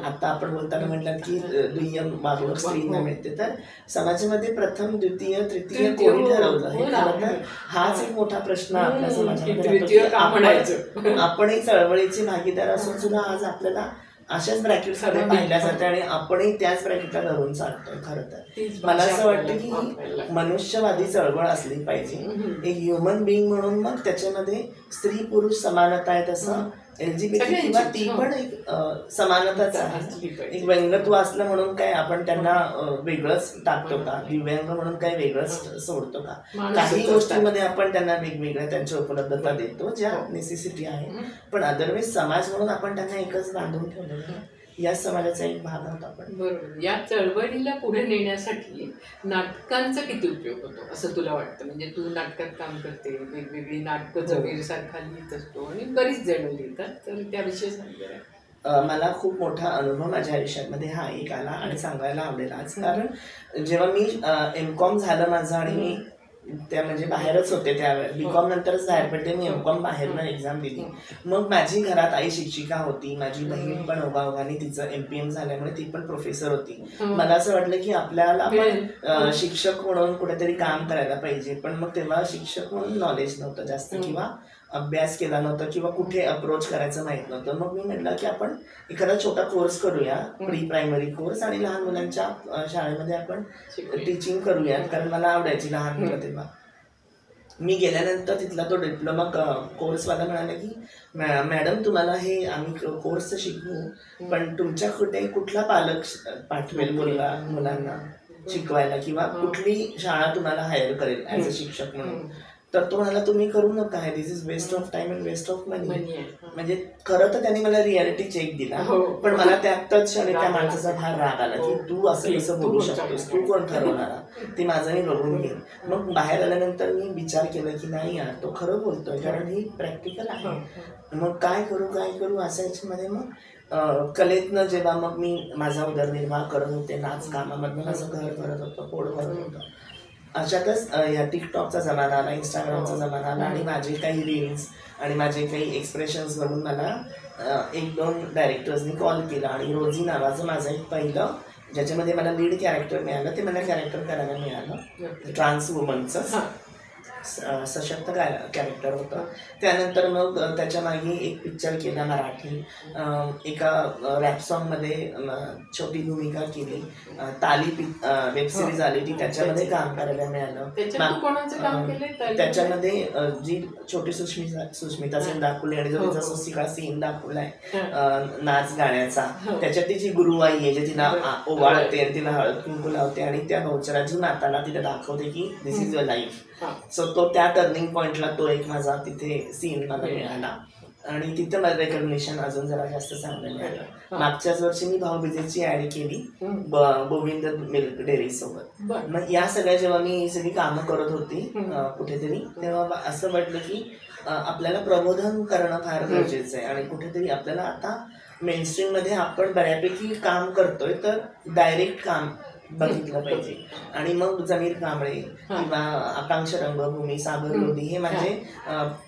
आता आपण बोलताना म्हटलं की दुय्यम वागणूक स्त्रीला मिळते. तर समाजामध्ये प्रथम द्वितीय तृतीय कोणी ठरवलं हे खरं तर हाच एक मोठा प्रश्न आपल्या समाजामध्ये. आपणही चळवळीचे भागीदार असून सुद्धा आज आपल्याला अशाच ब्रॅकेटमध्ये पाहिल्या जाते आणि आपणही त्याच ब्रॅकेटला धरून चालतोय. खरं तर मला असं वाटतं की मनुष्यवादी चळवळ असली पाहिजे, एक ह्युमन बिईंग म्हणून. मग त्याच्यामध्ये स्त्री पुरुष समानता आहे, तसं LGBT किंवा ती पण एक समानताच आहे. एक व्यंगत्व असलं म्हणून काय आपण त्यांना वेगळंच टाकतो का, दिव्यांग म्हणून काय वेगळंच सोडतो का? काही गोष्टींमध्ये आपण त्यांना वेगवेगळ्या त्यांच्या उपलब्धता देतो ज्या नेसेसिटी आहे, पण अदरवाईज समाज म्हणून आपण त्यांना एकच बांधून ठेवलेलं. या समाजाचा एक भाग आहोत आपण. बरोबर. या चळवळीला पुढे नेण्यासाठी नाटकांचा किती उपयोग होतो असं तुला वाटतं? म्हणजे तू नाटकात काम करते, वेगवेगळी नाटकं जमीर सारखा लिहित असतो आणि बरीच जण लिहितात, तर त्याविषयी सांग. मला खूप मोठा अनुभव माझ्या आयुष्यामध्ये हा एक आला आणि सांगायला आवडेल आज. कारण जेव्हा मी M.Com झालं माझं आणि मी त्या म्हणजे बाहेरच होते त्यावेळेस, B.Com नंतरच बाहेर पडते मी, M.Com बाहेरनं एक्झाम दिली. मग माझी घरात आई शिक्षिका होती, माझी बहीण पण ओघाओघाने तिचं MPM झाल्यामुळे ती पण प्रोफेसर होती. मला असं वाटलं की आपल्याला पण शिक्षक म्हणून कुठेतरी काम करायला पाहिजे, पण मग तेव्हा शिक्षक म्हणून नॉलेज नव्हतं जास्त किंवा अभ्यास केला नव्हता किंवा कुठे अप्रोच करायचं माहीत नव्हतं. मग मी म्हटलं की आपण एखादा छोटा कोर्स करूया, प्री प्रायमरी कोर्स, आणि लहान मुलांच्या शाळेमध्ये आपण टीचिंग करूयात, कारण मला आवडायची लहान मुलं तेव्हा. मी गेल्यानंतर तिथला तो डिप्लोमा कोर्सवाला म्हणाला की मॅडम तुम्हाला हे आम्ही कोर्स शिकवू, पण तुमच्याकडे कुठला पालक पाठवेल मुलांना शिकवायला किंवा कुठली शाळा तुम्हाला हायर करेल ॲज अ शिक्षक म्हणून? तर तो म्हणाला तुम्ही करू नका, आहे this is waste of time and waste of money. म्हणजे खरं तर त्यांनी मला रियालिटी चेक दिला, पण मला त्यातच क्षणी त्या माणसाचा फार राग आला की तू असं कसं बोलू शकतोस, तू कोण ठरवणारा, ते माझं मी बघून घेईन. मग बाहेर आल्यानंतर मी विचार केला की नाही यार तो खरं बोलतोय, कारण ही प्रॅक्टिकल आहे. मग काय करू असं याच्यामध्ये मग कलेतनं जेव्हा मग मी माझा उदरनिर्वाह करत होते, नाच कामामधनं माझं घर भरत होतं, पोट भरत होतं, अशातच ह्या टिकटॉकचा जमाना आला, इंस्टाग्रामचा जमाना आला आणि माझे काही रील्स आणि माझे काही एक्सप्रेशन्स बघून मला 1-2 डायरेक्टर्सनी कॉल केला आणि रोजी नावाचं माझं एक पहिलं ज्याच्यामध्ये मला लीड कॅरेक्टर मिळालं, ते मला कॅरेक्टर करायला मिळालं. ट्रान्स वुमनचं सशक्त कॅरेक्टर होतं. त्यानंतर मग त्याच्या मागे एक पिक्चर केला मराठी, एका रॅप सॉन्गमध्ये छोटी भूमिका केली, ताली वेब सिरीज आली ती, त्याच्यामध्ये काम करायला मिळालं. त्याच्यामध्ये जी छोटी सुष्मिता सेन दाखवली आणि जो तिचा सुशिका सीन दाखवलाय नाच गाण्याचा, त्याच्यात तिची गुरुवाई आहे जे तिला ओवाळते आणि तिला हळद कुंकू लावते आणि त्या भाऊचराची माताला तिला दाखवते की दिस इज युअर लाईफ. सो तो त्या टर्निंग पॉइंटला तो एक माझा तिथे सीन मला मिळाला आणि तिथं मला रेकग्निशन अजून जरा जास्त चांगलं मिळालं. मागच्याच वर्षी मी भाऊबीजेची ऍड केली गोविंद मिल्क डेअरी सोबत. मग या सगळ्या जेव्हा मी ही सगळी कामं करत होती कुठेतरी, तेव्हा असं वाटलं की आपल्याला प्रबोधन करणं फार गरजेचं आहे आणि कुठेतरी आपल्याला आता मेनस्ट्रीम मध्ये आपण बऱ्यापैकी काम करतोय तर डायरेक्ट काम बघितलं पाहिजे. आणि मग जमीर कांबळे किंवा आकांक्षा रंगभूमी, सागर लोधी हे माझे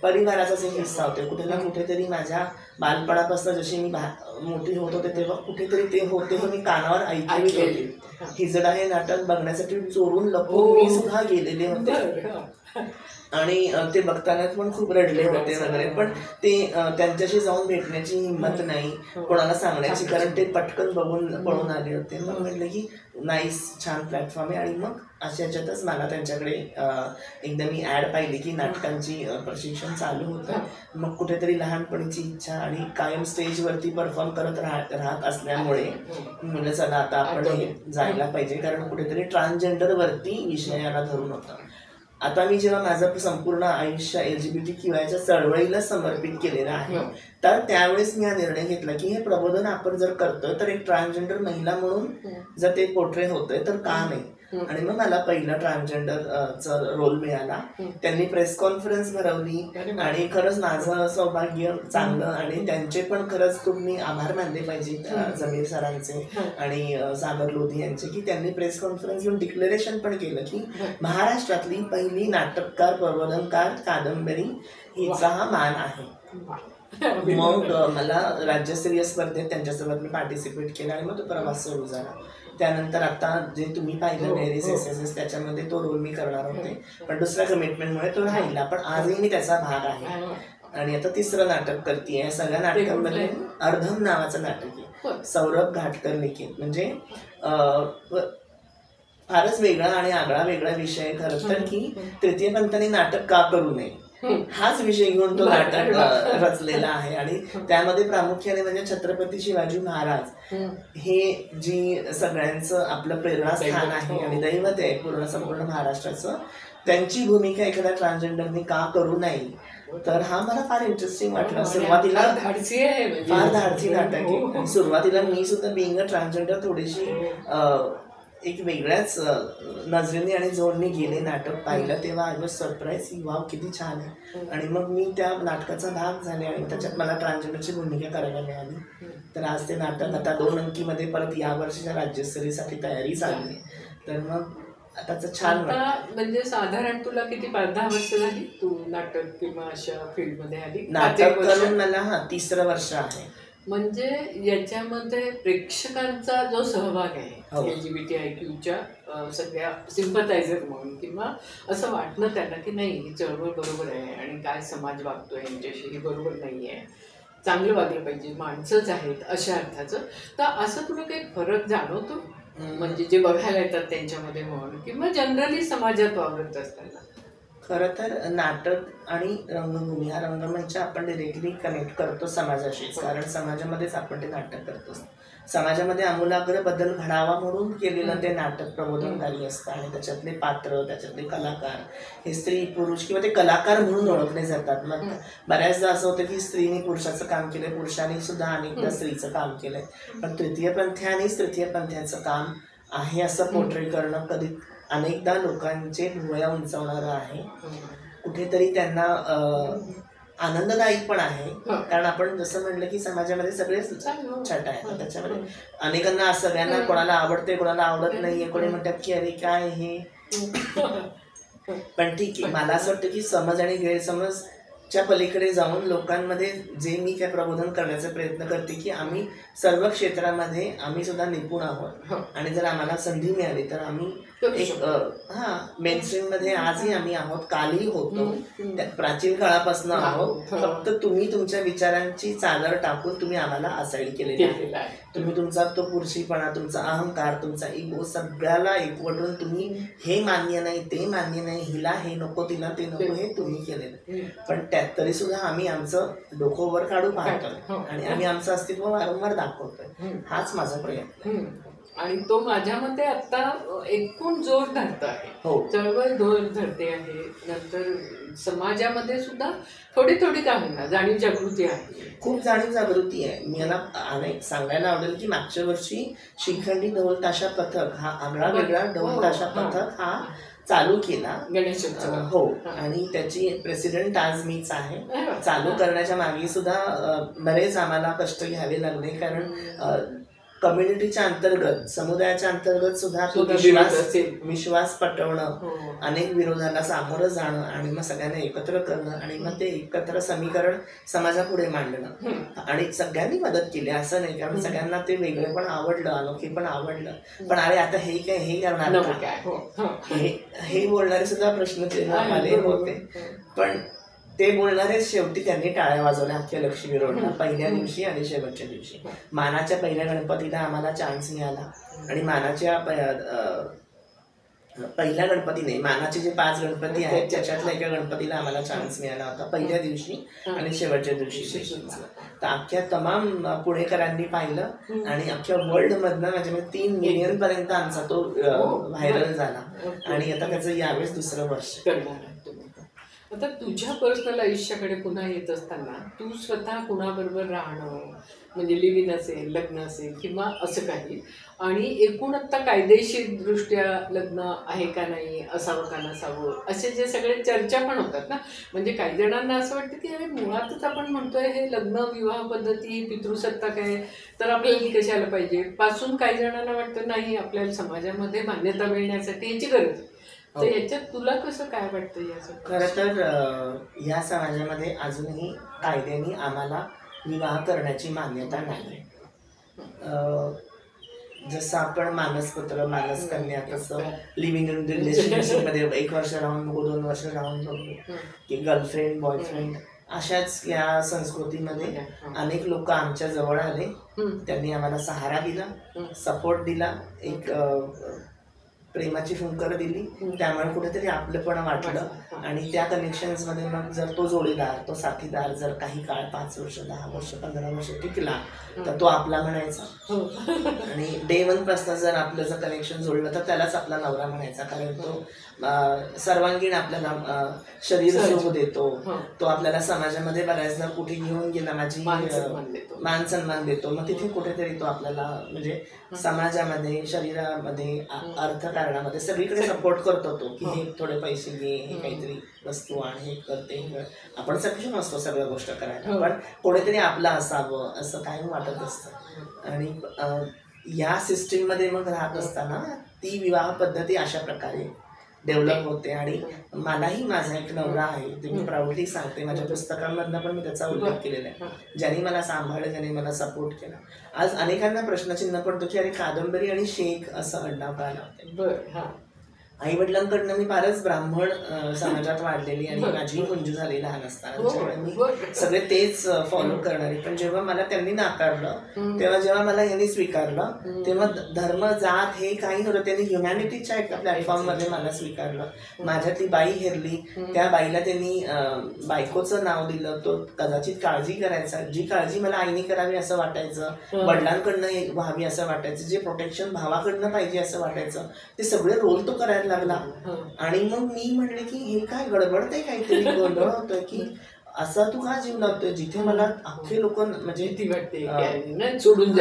परिवाराचाच एक हिस्सा होते. कुठे ना कुठेतरी माझ्या बालपणापासून जशी मी मोठी होत होते तेव्हा कुठेतरी ते होते मी कानावर ऐकली होती. हिजडा हे नाटक बघण्यासाठी चोरून लपून मी सुद्धा गेलेले होते आणि ते बघताना पण खूप रडले होते वगैरे, पण ते त्यांच्याशी जाऊन भेटण्याची हिंमत नाही, कोणाला सांगण्याची, कारण ते पटकन बघून पळून आले होते. मग म्हटलं की नाईस, छान प्लॅटफॉर्म आहे. आणि मग अशा याच्यातच मला त्यांच्याकडे एकदा मी ॲड पाहिली की नाटकांची प्रशिक्षण चालू होतं. मग कुठेतरी लहानपणीची इच्छा आणि कायम स्टेजवरती परफॉर्म करत राहत असल्यामुळे म्हणलं चला आता आपण जायला पाहिजे, कारण कुठेतरी ट्रान्सजेंडरवरती विषयाला धरून होता. आता मी जेव्हा माझं संपूर्ण आयुष्य LGBTQIच्या चळवळीला समर्पित केलेलं आहे, तर त्यावेळेस मी हा निर्णय घेतला की हे प्रबोधन आपण जर करतोय तर एक ट्रान्सजेंडर महिला म्हणून जर ते पोर्ट्रे होतंय तर का नाही. आणि मग मला पहिला ट्रान्सजेंडर चा रोल मिळाला. त्यांनी प्रेस कॉन्फरन्स भरवली आणि खरंच माझं सौभाग्य चांगलं आणि त्यांचे पण खरंच खूप मी आभार मानले पाहिजे जमीर सरांचे आणि सागर लोधी यांचे की त्यांनी प्रेस कॉन्फरन्स घेऊन डिक्लेरेशन पण केलं की महाराष्ट्रातली पहिली नाटककार प्रबोधनकार कादंबरी हिचा हा मान आहे. मग मला राज्यस्तरीय स्पर्धेत त्यांच्यासोबत मी पार्टिसिपेट केलं आणि मग तो प्रवास सुरू झाला. त्यानंतर आता जे तुम्ही पाहिलं मेरीज SSS त्याच्यामध्ये तो रोल मी करणार होते पण दुसऱ्या कमिटमेंटमुळे तो राहिला. पण आजही मी त्याचा भाग आहे आणि आता तिसरं नाटक करते. सगळ्या नाटकांमध्ये अर्धम नावाचं नाटक आहे सौरभ घाटकर लिखित. म्हणजे फारच वेगळा आणि आगळा वेगळा विषय खरं तर की तृतीयपंथांनी नाटक का करू नये हाच विषय घेऊन तो नाटक रचलेला आहे. आणि त्यामध्ये प्रामुख्याने म्हणजे छत्रपती शिवाजी महाराज हे जी सगळ्यांचं आपलं प्रेरणास्थान आहे आणि दैवत आहे पूर्ण संपूर्ण महाराष्ट्राचं, त्यांची भूमिका एखाद्या ट्रान्सजेंडरने का करू नये तर हा मला फार इंटरेस्टिंग वाटला. सुरुवातीला फार धाडसी नाटक आहे. सुरुवातीला मी सुद्धा बिंग अ ट्रान्सजेंडर थोडीशी एक वेगळ्याच नजरेने आणि जोडने गेले. नाटक पाहिलं तेव्हा आय वॉज सरप्राईज की वाव किती छान आहे. आणि मग मी त्या नाटकाचा भाग झाले आणि त्याच्यात मला ट्रान्सजेंडरची भूमिका करायला मिळाली. तर आज ते नाटक आता 2 अंकीमध्ये परत या वर्षीच्या राज्यस्तरीयसाठी तयारी चालली आहे. तर मग आता छान म्हणजे साधारण तुला किती 10 वर्ष झाली तू नाटक किंवा अशा फील्डमध्ये आली? नाटक करून मला 3रं वर्ष आहे. म्हणजे याच्यामध्ये प्रेक्षकांचा जो सहभाग आहे LGBTIQ सगळ्या सिम्पथायझर म्हणून किंवा असं वाटणं त्यांना की नाही ही चळवळ बरोबर आहे आणि काय समाज वागतोय यांच्याशी ही बरोबर नाही आहे, चांगलं वागलं पाहिजे, माणसंच आहेत अशा अर्थाचं. तर असं तुला काही फरक जाणवतो म्हणजे जे बघायला येतात त्यांच्यामध्ये म्हणून किंवा जनरली समाजात वावरत असताना? खरं तर नाटक आणि रंगभूमी हा रंगमंच आपण डिरेक्टली कनेक्ट करतो समाजाशीच. कारण समाजामध्येच आपण ते नाटक करतो. समाजामध्ये आमूलाग्र बदल घडावा म्हणून केलेलं ते नाटक प्रबोधनकारी असतं आणि त्याच्यातले पात्र त्याच्यातले कलाकार हे स्त्री पुरुष किंवा ते कलाकार म्हणून ओळखले जातात. मग बऱ्याचदा असं होतं की स्त्रीने पुरुषाचं काम केलंय, पुरुषाने सुद्धा अनेकदा स्त्रीचं काम केलंय. पण तृतीयपंथ्यानेच तृतीयपंथ्याचं काम आहे असं पोर्ट्रे करणं कधी अनेकदा लोकांचे भुवया उंचावणारं आहे. कुठेतरी त्यांना आनंददायी पण आहे. कारण आपण जसं म्हणलं की समाजामध्ये सगळेच छट आहे. त्याच्यामध्ये अनेकांना सगळ्यांना कोणाला आवडते कोणाला आवडत नाहीये. कोणी म्हणतात की अरे काय हे. पण ठीक आहे. मला असं वाटतं की समज आणि गैरसमज च्या पलीकडे जाऊन लोकांमध्ये जे मी काय प्रबोधन करण्याचा प्रयत्न करते की आम्ही सर्व क्षेत्रामध्ये आम्ही सुद्धा निपुण आहोत आणि जर आम्हाला संधी मिळाली तर आम्ही एक मेनस्ट्रीम मध्ये आजही आम्ही आहोत, कालही होतो, प्राचीन काळापासून आहोत. फक्त तुम्ही तुमच्या विचारांची चादर टाकून तुम्ही आम्हाला असाईड केलेली आहे. तुम्ही तुमचा तो पुरुषीपणा, तुमचा अहंकार, तुमचा इगो सगळ्याला एकवटून तुम्ही हे मान्य नाही ते मान्य नाही, हिला हे नको तिला ते नको हे तुम्ही केलेलं. पण त्यात तरी सुद्धा आम्ही आमचं डोकं वर काढू पाहतोय आणि आम्ही आमचं अस्तित्व वारंवार दाखवतोय. हाच माझा प्रयत्न आणि तो माझ्या मते आता एकूण जोर धरत आहे. चळवळ जोर धरते आहे. नंतर समाजामध्ये सुद्धा थोडी थोडी का होईना जाणीव जागृती आहे. खूप जाणीव जागृती आहे. मला सांगायला आवडेल की मागच्या वर्षी शिखंडी ढोल ताशा पथक हा आगळा वेगळा ढोल ताशा पथक हा चालू केला गणेशोत्सव. हो आणि त्याची प्रेसिडेंट आज मीच आहे. चालू करण्याच्या मागे सुद्धा बरेच आम्हाला कष्ट घ्यावे लागले. कारण कम्युनिटीच्या अंतर्गत समुदायाच्या अंतर्गत सुद्धा विश्वास पटवणं, अनेक विरोधाला सामोरं जाणं आणि मग सगळ्यांना एकत्र करणं आणि मग ते एकत्र समीकरण समाजापुढे मांडणं आणि सगळ्यांनी मदत केली असं नाही. कारण सगळ्यांना ते वेगळे पण आवडलं, अनोखी पण आवडलं. पण अरे आता हे काय हे करणार काय हे बोलणारे सुद्धा प्रश्न आले होते. पण ते बोलणारे शेवटी त्यांनी टाळ्या वाजवल्या अख्ख्या लक्ष्मी रोडला पहिल्या दिवशी आणि शेवटच्या दिवशी. मानाच्या पहिल्या गणपतीला आम्हाला चान्स मिळाला आणि मानाच्या पहिल्या गणपती नाही, मानाचे जे 5 गणपती आहेत त्याच्यातल्या एका गणपतीला आम्हाला चान्स मिळाला होता पहिल्या दिवशी आणि शेवटच्या दिवशी. तर अख्ख्या तमाम पुणेकरांनी पाहिलं आणि अख्ख्या वर्ल्ड मधनं म्हणजे 3 मिलियन पर्यंत आमचा तो व्हायरल झाला आणि आता त्याचं यावेळेस 2रं वर्ष. आता तुझ्या पर्सनल आयुष्याकडे पुन्हा येत असताना तू स्वतः कुणाबरोबर राहणं म्हणजे लिव्ह इन असेल, लग्न असेल किंवा असं काही, आणि एकूण आत्ता कायदेशीर दृष्ट्या लग्न आहे का नाही, असावं का नसावं, असे जे सगळे चर्चा पण होतात ना. म्हणजे काही जणांना असं वाटतं की अरे मुळातच आपण म्हणतोय हे लग्न विवाह पद्धती पितृसत्ताक आहे, तर आपल्याला ही कशाला पाहिजे, पासून काही जणांना वाटतं नाही आपल्याला समाजामध्ये मान्यता मिळण्यासाठी याची गरज आहे. तर याच्यात तुला कसं काय वाटतं याचं? खरं तर या समाजामध्ये अजूनही कायद्याने आम्हाला विवाह करण्याची मान्यता नाही. जसं आपण मानसपत्र मानसकन्या तसं लिव्हिंग इन रिलेशनशिपमध्ये 1 वर्ष राहून बघू, 2 वर्ष राहून बघू, की गर्लफ्रेंड बॉयफ्रेंड, अशाच या संस्कृतीमध्ये अनेक लोक आमच्या जवळ आले. त्यांनी आम्हाला सहारा दिला, सपोर्ट दिला, एक प्रेमाची फुंकर दिली. त्यामुळे कुठेतरी आपलंपण वाटलं. आणि त्या कनेक्शन्समध्ये मग जर तो जोडीदार, तो साथीदार जर काही काळ 5 वर्ष 10 वर्ष 15 वर्ष टिकला तर तो आपला म्हणायचा. आणि डे 1 पासून जर आपलं जर कनेक्शन जोडलं तर त्यालाच आपला नवरा म्हणायचा. कारण तो सर्वांगीण आपल्याला शरीर सुख देतो, तो आपल्याला समाजामध्ये बऱ्याचदा कुठे घेऊन गेला माझी मान सन्मान देतो. मग तिथे कुठेतरी तो आपल्याला म्हणजे समाजामध्ये, शरीरामध्ये, अर्थकारणामध्ये सगळीकडे सपोर्ट करतो तो, की हे थोडे पैसे घे, हे काहीतरी वस्तू आण, हे करते. आपण सक्षम असतो सगळ्या गोष्ट करायला, पण कोणीतरी आपलं असावं असं काही वाटत असतं. आणि या सिस्टीममध्ये मग राहत असताना ती विवाह पद्धती अशा प्रकारे डेव्हलप होते. आणि मलाही माझा एक नवरा आहे, ते मी प्राऊडली सांगते. माझ्या पुस्तकांमधनं पण मी त्याचा उल्लेख केलेला आहे. ज्यांनी मला सांभाळलं, ज्यांनी मला सपोर्ट केला. आज अनेकांना प्रश्नचिन्ह पडतो की अरे कादंबरी आणि शेख असं आडनाव का लावते. आई वडिलांकडनं मी फारच ब्राह्मण समाजात वाढलेली आणि माझी मंजू झाली लहान असताना, त्यामुळे मी सगळे तेच फॉलो करणारे. पण जेव्हा मला त्यांनी नाकारलं, तेव्हा जेव्हा मला यांनी स्वीकारलं, तेव्हा धर्म जात हे काही नव्हतं. त्यांनी ह्युमॅनिटीच्या एका प्लॅटफॉर्ममध्ये मला स्वीकारलं. माझ्यातली बाई हेरली, त्या बाईला त्यांनी बायकोचं नाव दिलं. तो कदाचित काळजी करायचा, जी काळजी मला आईने करावी असं वाटायचं, वडिलांकडनं व्हावी असं वाटायचं, जे प्रोटेक्शन भावाकडनं पाहिजे असं वाटायचं, ते सगळे रोल तो करायला लागला. आणि मग मी म्हणले की हे काय गडबडतंय, काहीतरी गोंधळ होतोय, की असा तू का जीव लावतोय जिथे मला अख्खे लोक म्हणजे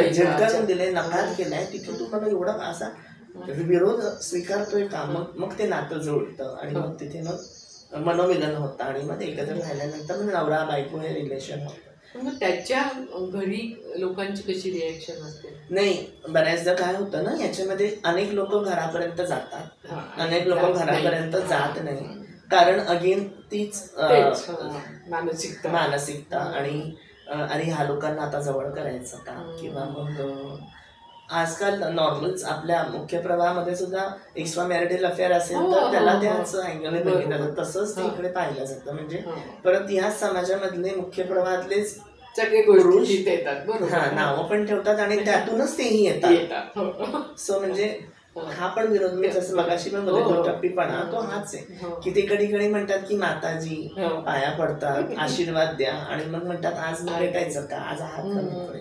झटकारून दिले, नकार केलाय, तिथे तू मला एवढा असा विरोध स्वीकारतोय का? मग ते नातं जोडतं आणि मग तिथे मग मनोमिलन होतं आणि मग एकत्र राहिल्यानंतर नवरा बायको हे रिलेशन होतं. मग त्याच्या घरी लोकांची कशी रिॲक्शन असते? नाही, बऱ्याचदा काय होतं ना, याच्यामध्ये अनेक लोक घरापर्यंत जातात, अनेक लोक घरापर्यंत जात नाही. कारण अगेन तीच मानसिकता आणि ह्या लोकांना आता जवळ करायचं का, किंवा मग आजकाल नॉर्मल्स आपल्या मुख्य प्रवाहामध्ये सुद्धा एक्स्ट्रा मॅरिटल अफेअर असेल तर त्याला त्याच अँगलने बघितलं जातं. तसंच ते इकडे पाहिलं जातं. म्हणजे परत ह्या समाजामधले मुख्य प्रवाहातलेच सगळे पुरुष येतात, नावं पण ठेवतात आणि त्यातूनच तेही येतात. सो म्हणजे हा पण विरोध मी जसं मगाशी पण बोलतो, टप्पीपणा तो हाच आहे. की ते कधी म्हणतात की माताजी पाया पडतात, आशीर्वाद द्या, आणि मग म्हणतात आज न भेटायचं का, आज हात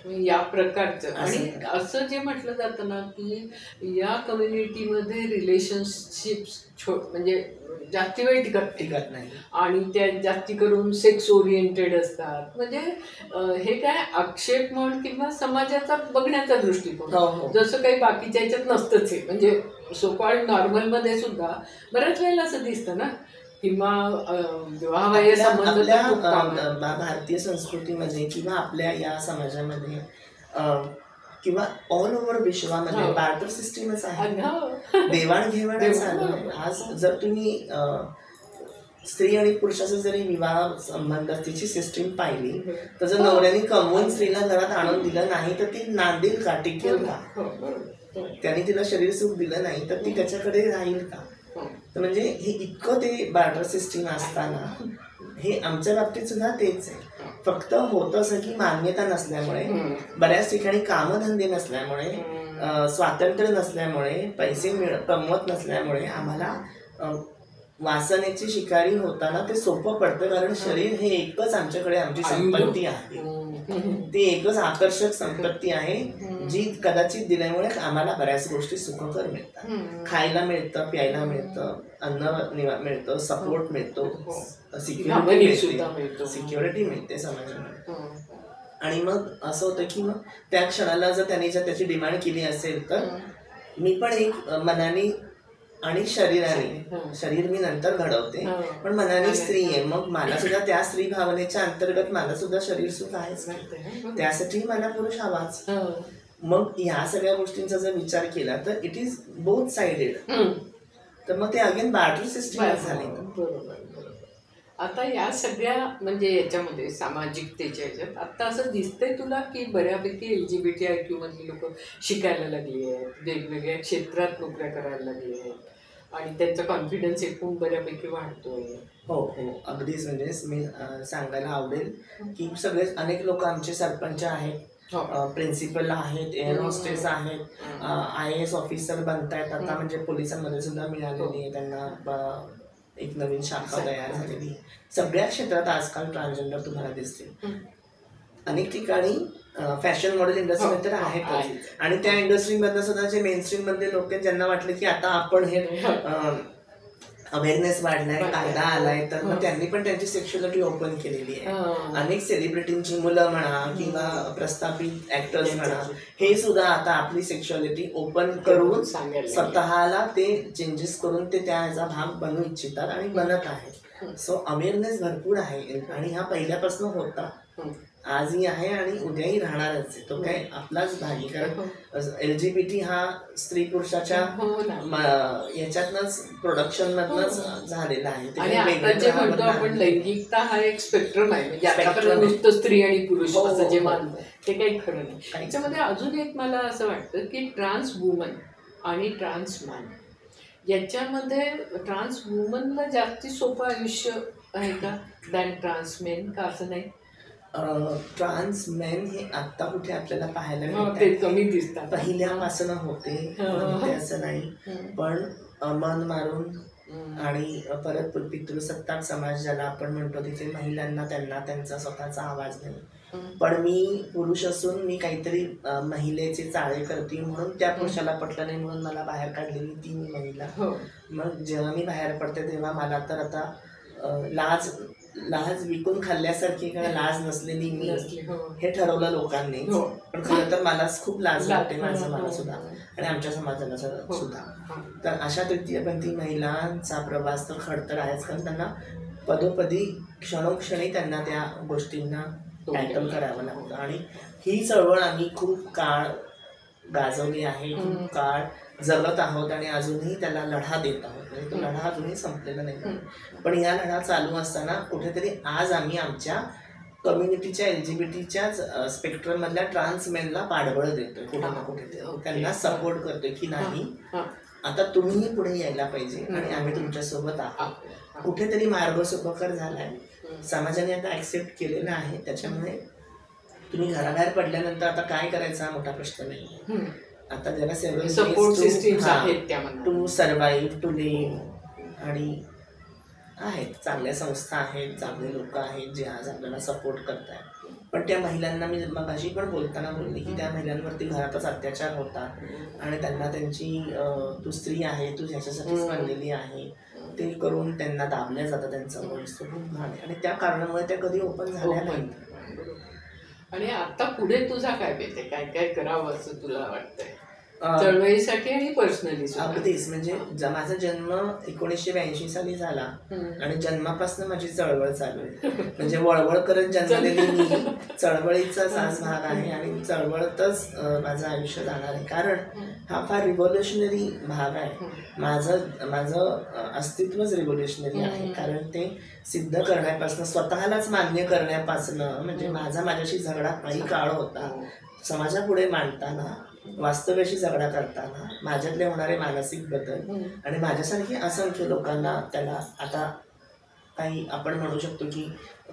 या प्रकारचं. आणि असं जे म्हटलं जातं ना की या कम्युनिटीमध्ये रिलेशनशिप्स म्हणजे जास्ती वेळ टिकत नाही आणि त्या जास्ती करून सेक्स ओरिएंटेड असतात. म्हणजे हे काय आक्षेप म्हण किंवा समाजाचा बघण्याचा दृष्टिकोन जसं काही बाकीच्या ह्याच्यात नसतंच आहे. म्हणजे सोकॉल्ड नॉर्मलमध्ये सुद्धा बऱ्याच वेळेला असं दिसतं ना, किंवा विवाहबाह्य संबंध भारतीय संस्कृतीमध्ये किंवा आपल्या या समाजामध्ये किंवा ऑल ओव्हर विश्वामध्ये बार्टर सिस्टीमच आहे, देवाणघेवाणच आहे. आज जर तुम्ही स्त्री आणि पुरुषाचा जरी विवाह संबंध तिची सिस्टीम पाहिली तर जर नवऱ्याने कमवून स्त्रीला घरात आणून दिलं नाही तर ती नांदेल का, टिकेल का? त्यांनी तिला शरीर सुख दिलं नाही तर ती त्याच्याकडे राहील का? तर म्हणजे हे इतकं ते बार्टर सिस्टीम असताना हे आमच्या बाबतीत सुद्धा तेच आहे. फक्त होतं असं की मान्यता नसल्यामुळे, बऱ्याच ठिकाणी कामधंदे नसल्यामुळे, स्वातंत्र्य नसल्यामुळे, पैसे कमवत नसल्यामुळे आम्हाला वासनेची शिकारी होताना ते सोपं पडतं, कारण शरीर हे एकच आमच्याकडे आमची संपत्ती आहे. ती एकच आकर्षक संपत्ती आहे जी कदाचित दिल्यामुळे आम्हाला बऱ्याच गोष्टी सुखकर मिळतात. खायला मिळतं, प्यायला मिळतं, अन्न मिळतं, सपोर्ट मिळतो, सिक्युरिटी मिळते समाजामध्ये. आणि मग असं होतं की मग त्या क्षणाला जर त्याची डिमांड केली असेल तर मी पण एक मनाने आणि शरीराने, शरीर मी नंतर घडवते पण मनाने स्त्री आहे, मग मला सुद्धा त्या स्त्री भावनेच्या अंतर्गत मला सुद्धा शरीर सुद्धा आहेच, त्यासाठी मला पुरुष हवाच. मग ह्या सगळ्या गोष्टींचा जर विचार केला तर इट इज बोथ साइडेड. तर मग ते अगेन बार्टर सिस्टीम झाली. आता या सगळ्या म्हणजे याच्यामध्ये सामाजिकतेच्या ह्याच्यात आता असं दिसतंय तुला की बऱ्यापैकी LGBTIQ मधली लोक शिकायला लागली आहेत, वेगवेगळ्या क्षेत्रात नोकऱ्या करायला लागली आहेत आणि त्यांचा कॉन्फिडन्स एकूण बऱ्यापैकी वाढतोय. हो हो अगदीच. म्हणजे मी सांगायला आवडेल की सगळे अनेक लोक आमचे सरपंच आहेत, प्रिन्सिपल आहेत, एअर होस्टेस आहेत, IAS ऑफिसर बनतायत आता, म्हणजे पोलिसांमध्ये सुद्धा मिळालेली आहे त्यांना एक नवीन शाखा तयार झालेली. सगळ्या क्षेत्रात आजकाल ट्रान्सजेंडर तुम्हाला दिसतील. अनेक ठिकाणी फॅशन मॉडेल इंडस्ट्रीमध्ये तर आहेतच, आणि त्या इंडस्ट्रीमधनं सुद्धा जे मेनस्ट्रीम मधले लोक ज्यांना वाटले की आता आपण हे अवेअरनेस वाढलाय, कायदा आलाय, तर मग त्यांनी पण त्यांची सेक्शुअलिटी ओपन केलेली आहे. अनेक सेलिब्रिटींची मुलं म्हणा किंवा प्रस्थापित ऍक्टर्स म्हणा, हे सुद्धा आता आपली सेक्शुअलिटी ओपन करून स्वतःला ते चेंजेस करून ते त्या ह्याचा भाग बनवू इच्छितात आणि बनत आहेत. सो अवेअरनेस भरपूर आहे आणि हा पहिल्यापासून होता, आजही आहे आणि उद्याही राहणारच आहे. तो काय आपलाच भाग आहे, कारण LGBT हा स्त्री पुरुषाच्या याच्यातनंच प्रोडक्शन मधनच झालेला आहे. आपण लैंगिकता हा एक स्पेक्ट्रम आहे, म्हणजे आतापर्यंत नुसतं स्त्री आणि पुरुष असं जे मानलं ते काही खरं नाही. त्याच्यामध्ये अजून एक मला असं वाटतं की ट्रान्स वुमन आणि ट्रान्स मॅन याच्यामध्ये ट्रान्स वुमनला जास्ती सोपं आयुष्य आहे का दॅन ट्रान्स मेन, का असं नाही? ट्रान्स मेन हे आता कुठे आपल्याला पाहायला मिळते, कमी दिसतात. पहिल्यापासून होते असं नाही, पण मन मारून आणि परत पितृसत्ताक समाज ज्याला आपण म्हणतो तिथे महिलांना त्यांना त्यांचा स्वतःचा आवाज नाही. पण मी पुरुष असून मी काहीतरी महिलेचे चाळे करते म्हणून त्या पुरुषाला पटलं नाही म्हणून मला बाहेर काढलेली ती महिला. मग जेव्हा मी बाहेर पडते तेव्हा मला तर आता लाज विकून खाल्ल्यासारखी किंवा लाज नसलेली मी हे ठरवलं लोकांनी. पण खरं तर मलाच खूप लाज वाटते, माझं मला सुद्धा आणि आमच्या समाजाला सुद्धा. तर अशा तृतीयपंथी महिलांचा प्रवास तर खडतर आहेच, कारण त्यांना पदोपदी क्षणोक्षणी त्यांना त्या गोष्टींना टॅकल करावं लागतं. आणि ही चळवळ आम्ही खूप काळ गाजवली आहे, खूप काळ जगत आहोत आणि अजूनही त्याला लढा देत आहोत. म्हणजे तो लढा अजूनही संपलेला नाही. पण या लढा चालू असताना कुठेतरी आज आम्ही आमच्या कम्युनिटीच्या LGBTच्याच स्पेक्ट्रम मधल्या ट्रान्स मेनला पाठबळ देतोय कुठे ना कुठे, त्यांना सपोर्ट करतोय की नाही आता तुम्हीही पुढे यायला पाहिजे आणि आम्ही तुमच्या सोबत आहोत. कुठेतरी मार्ग सुखकर झालाय, समाजाने आता ऍक्सेप्ट केलेलं आहे. त्याच्यामुळे तुम्ही घराबाहेर पडल्यानंतर आता काय करायचा हा मोठा प्रश्न नाही. आता जरा सपोर्ट सिस्टीम्स आहेत टू सर्वाइव्ह, टू लिव्ह, आणि आहेत चांगल्या संस्था आहेत, चांगले लोक आहेत जे आज आपल्याला सपोर्ट करतात. पण त्या महिलांना मी मगाशी पण बोलताना बोलले की त्या महिलांवरती घरातच अत्याचार होतात आणि त्यांना त्यांची तू स्त्री आहे, तू ह्याच्यासाठीच बनलेली आहे ते करून त्यांना दाबल्या जातं, त्यांचं वयस्कर आणि त्या कारणामुळे त्या कधी ओपन झाल्या नाहीत. आणि आता पुढे तुझा काय बेत आहे, काय काय करावं असं तुला वाटतंय चळवळीसाठी आणि पर्सनली? अगदीच. म्हणजे माझा जन्म 1982 साली झाला आणि जन्मापासून माझी चळवळ चालू आहे. म्हणजे वळवळ करत जन्मलेली मी चळवळीचाच आज भाग आहे आणि चळवळतच माझं आयुष्य जाणार आहे, कारण हा फार रिव्होल्युशनरी भाग आहे. माझं अस्तित्वच रिव्होल्युशनरी आहे, कारण ते सिद्ध करण्यापासून, स्वतःलाच मान्य करण्यापासून, म्हणजे माझ्याशी झगडा काही काळ होता, समाजापुढे मांडताना, वास्तव्याशी झगडा करताना माझ्यातले होणारे मानसिक बदल आणि माझ्यासारखी असंख्य लोकांना त्याला आता काही आपण म्हणू शकतो की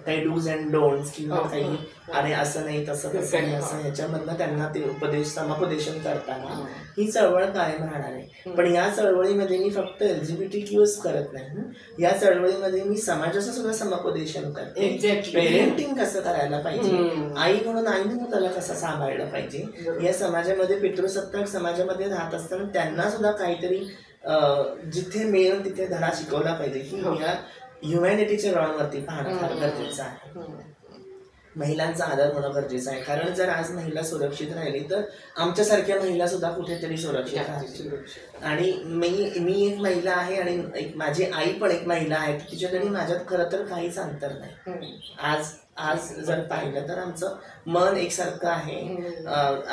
काही डूज अँड डोंट्स किंवा काही अरे असं नाही तसं नाही असं ह्याच्यामधनं त्यांना ते समुपदेशन करताना ही चळवळ कायम राहणार आहे. पण या चळवळीमध्ये मी फक्त LGBTQच करत नाही, या चळवळीमध्ये मी समाजाचं सुद्धा समुपदेशन करते. पेरेंटिंग कसं करायला पाहिजे, आई म्हणून आईने मुलाला कसं सांभाळलं पाहिजे, या समाजामध्ये पितृसत्ताक समाजामध्ये राहत असताना त्यांना सुद्धा काहीतरी जिथे मिळेल तिथे धडा शिकवला पाहिजे की या ह्युमॅनिटीच्या ग्राउंडवरती पाहणं फार गरजेचं आहे. महिलांचा आदर होणं गरजेचं आहे. कारण जर आज महिला सुरक्षित राहिली तर आमच्यासारख्या महिला सुद्धा कुठेतरी सुरक्षित राहतील. आणि मी एक महिला आहे आणि एक माझी आई पण एक महिला आहे, तिच्याकडे माझ्यात खरं तर काहीच अंतर नाही. आज जर पाहिलं तर आमचं मन एकसारखं आहे.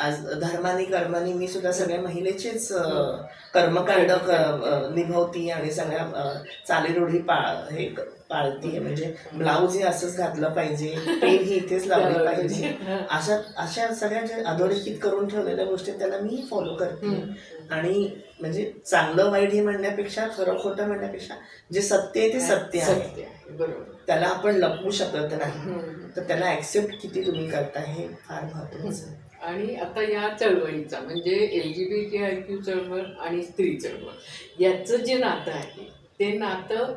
आज धर्मानी कर्मानी मी सुद्धा सगळ्या महिलेचेच कर्मकांड निभवती आणि सगळ्या चालीरूढी पाळती. म्हणजे ब्लाऊज हे असंच घातलं पाहिजे, पेन ही इथेच लावली पाहिजे, अशा सगळ्या ज्या अधोरेखित करून ठेवलेल्या गोष्टी त्याला मी फॉलो करते. आणि म्हणजे चांगलं वाईट हे म्हणण्यापेक्षा, खरं खोटं म्हणण्यापेक्षा जे सत्य आहे ते सत्य आहे, त्याला आपण लपवू शकत नाही. तर त्याला ऍक्सेप्ट किती तुम्ही करता हे फार महत्वाचं. आणि आता या चळवळीचा म्हणजे LGBTIQ चळवळ आणि स्त्री चळवळ याचं जे नातं आहे ते नातं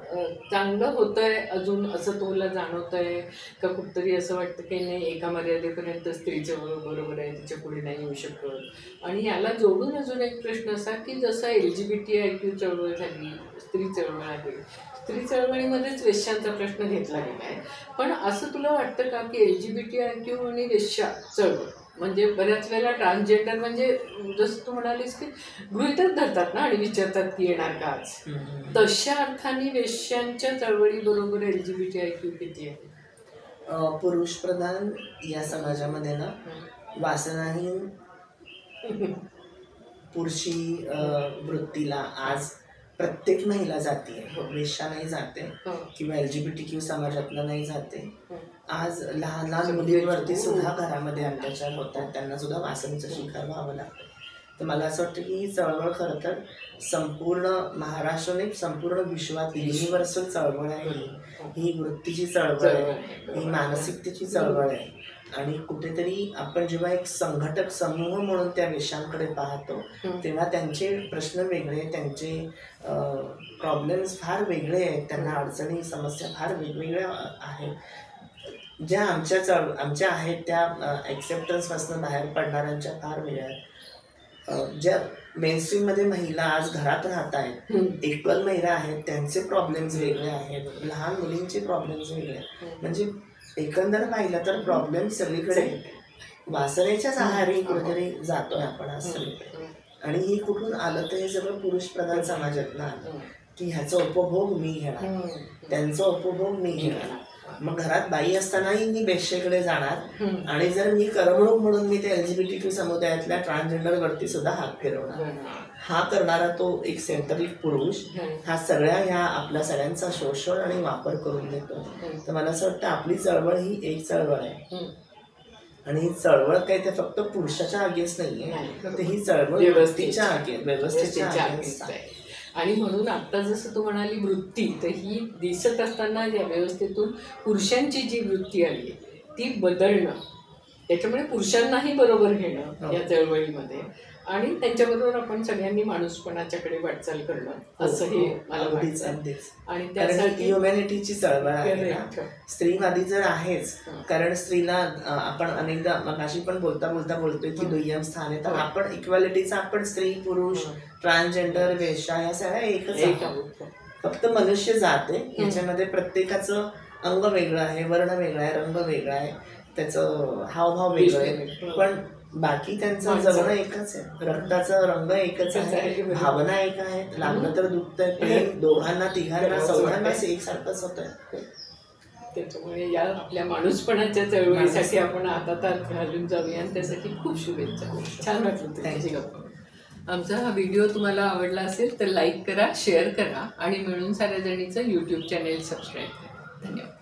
चांगलं होतंय अजून असं तुला जाणवतंय का? कुठतरी असं वाटतं की नाही एका मर्यादेपर्यंत स्त्री चळवळ बरोबर आहे, तिच्या पुढे नाही येऊ शकत. आणि याला जोडून अजून एक प्रश्न असा की जसं LGBTIQ चळवळ झाली, स्त्री चळवळ आहे, स्त्री चळवळीमध्येच वेश्यांचा प्रश्न घेतला गेला आहे. पण असं तुला वाटतं का की LGBTIQ आणि वेश्या चळवळ म्हणजे बऱ्याच वेळेला ट्रान्सजेंडर म्हणजे जसं तू म्हणालीस की गृहीतच धरतात ना आणि विचारतात की येणार का आज, तशा अर्थाने वेश्यांच्या चळवळीबरोबर LGBTIQ किती आहे? पुरुष प्रधान या समाजामध्ये ना वासनाहीन पुरुषी वृत्तीला आज प्रत्येक महिला जाते, वेश्या नाही जाते किंवा LGBTQ समाजातला नाही जाते. आज लहान लहान मुलींवरती सुद्धा घरामध्ये अत्याचार होतात, त्यांना सुद्धा वासनेचं शिकार व्हावं लागतं. तर मला असं वाटतं की ही चळवळ खरं तर संपूर्ण महाराष्ट्राने संपूर्ण विश्वात युनिव्हर्सल चळवळ आहे. ही वृत्तीची चळवळ आहे, ही मानसिकतेची चळवळ आहे. आणि कुठेतरी आपण जेव्हा एक संघटक समूह म्हणून त्या वेश्यांकडे पाहतो तेव्हा त्यांचे प्रश्न वेगळे, त्यांचे प्रॉब्लेम्स फार वेगळे आहेत, त्यांना अडचणी समस्या फार वेगवेगळ्या आहेत. ज्या आमच्या आहेत त्या ॲक्सेप्टन्सपासून बाहेर पडणाऱ्यांच्या फार वेगळ्या आहेत. ज्या मेनस्ट्रीममध्ये महिला आज घरात राहत आहेत, इक्वल महिला आहेत, त्यांचे प्रॉब्लेम्स वेगळे आहेत, लहान मुलींचे प्रॉब्लेम्स वेगळे आहेत. म्हणजे एकंदर पाहिलं तर प्रॉब्लेम सगळीकडे वासनेच्याच आहारी कुठेतरी जातोय आपण आज सगळीकडे. आणि ही कुठून आलं तर हे सगळं पुरुष प्रधान समाजातनं आलं की ह्याचा उपभोग मी घेणार, त्यांचा उपभोग मी घेणार. मग घरात बाई असतानाही मी बेश्येकडे जाणार आणि जर मी करमणूक म्हणून मी त्या LGBTQ समुदायातल्या ट्रान्सजेंडरवरती सुद्धा हात फिरवणार. हा करणारा तो एक सेंट्रलिक पुरुष हा सगळ्या ह्या आपल्या सगळ्यांचा शोषण आणि वापर करून देतो. तर मला असं वाटतं आपली चळवळ ही एक चळवळ आहे आणि ही चळवळ काय ते फक्त पुरुषाच्या अगेन्स्ट नाहीये, तर ही चळवळ व्यवस्थेच्या अगेन्स्ट आहे. आणि म्हणून आता जसं तू म्हणाली वृत्ती, तर ही दिसत असताना या व्यवस्थेतून पुरुषांची जी वृत्ती आली ती बदलणं, त्याच्यामुळे पुरुषांनाही बरोबर घेणं या चळवळीमध्ये आणि त्यांच्याबरोबर आपण सगळ्यांनी माणूसपणाच्याकडे वाटचाल करणं असं हे मला वाटतं. आणि त्यासाठी ह्युमॅनिटीची चळवळ आहे. स्त्रीवादी जर आहेच, कारण स्त्रीला आपण अनेकदा मगाशी पण बोलतोय की दुय्यम स्थान आहे, तर आपण इक्वॅलिटीचा आपण स्त्री पुरुष ट्रान्सजेंडर वेश्या या सगळ्या एकच आहोत. फक्त मनुष्य जाते याच्यामध्ये प्रत्येकाचं अंग वेगळं आहे, वर्ण वेगळा आहे, रंग वेगळा आहे, त्याचं हावभाव वेगळं आहे, पण बाकी त्यांचं जगणं एकच आहे, रक्ताचा रंग एकच आहे, भावना एक आहेत, लागलं तर दुखतंय, प्रेम दोघांना तिघांना चौघांना एकसारखंच होत आहे. त्याच्यामुळे या आपल्या माणूसपणाच्या चळवळीसाठी आपण हातात घालून जाऊया आणि त्यासाठी खूप शुभेच्छा. छान वाटलं तुमच्याशी गप्पा. आमचा हा व्हिडिओ तुम्हाला आवडला असेल तर लाईक करा, शेअर करा आणि मिळून साऱ्या जणीचं YouTube चॅनेल सबस्क्राईब करा. धन्यवाद.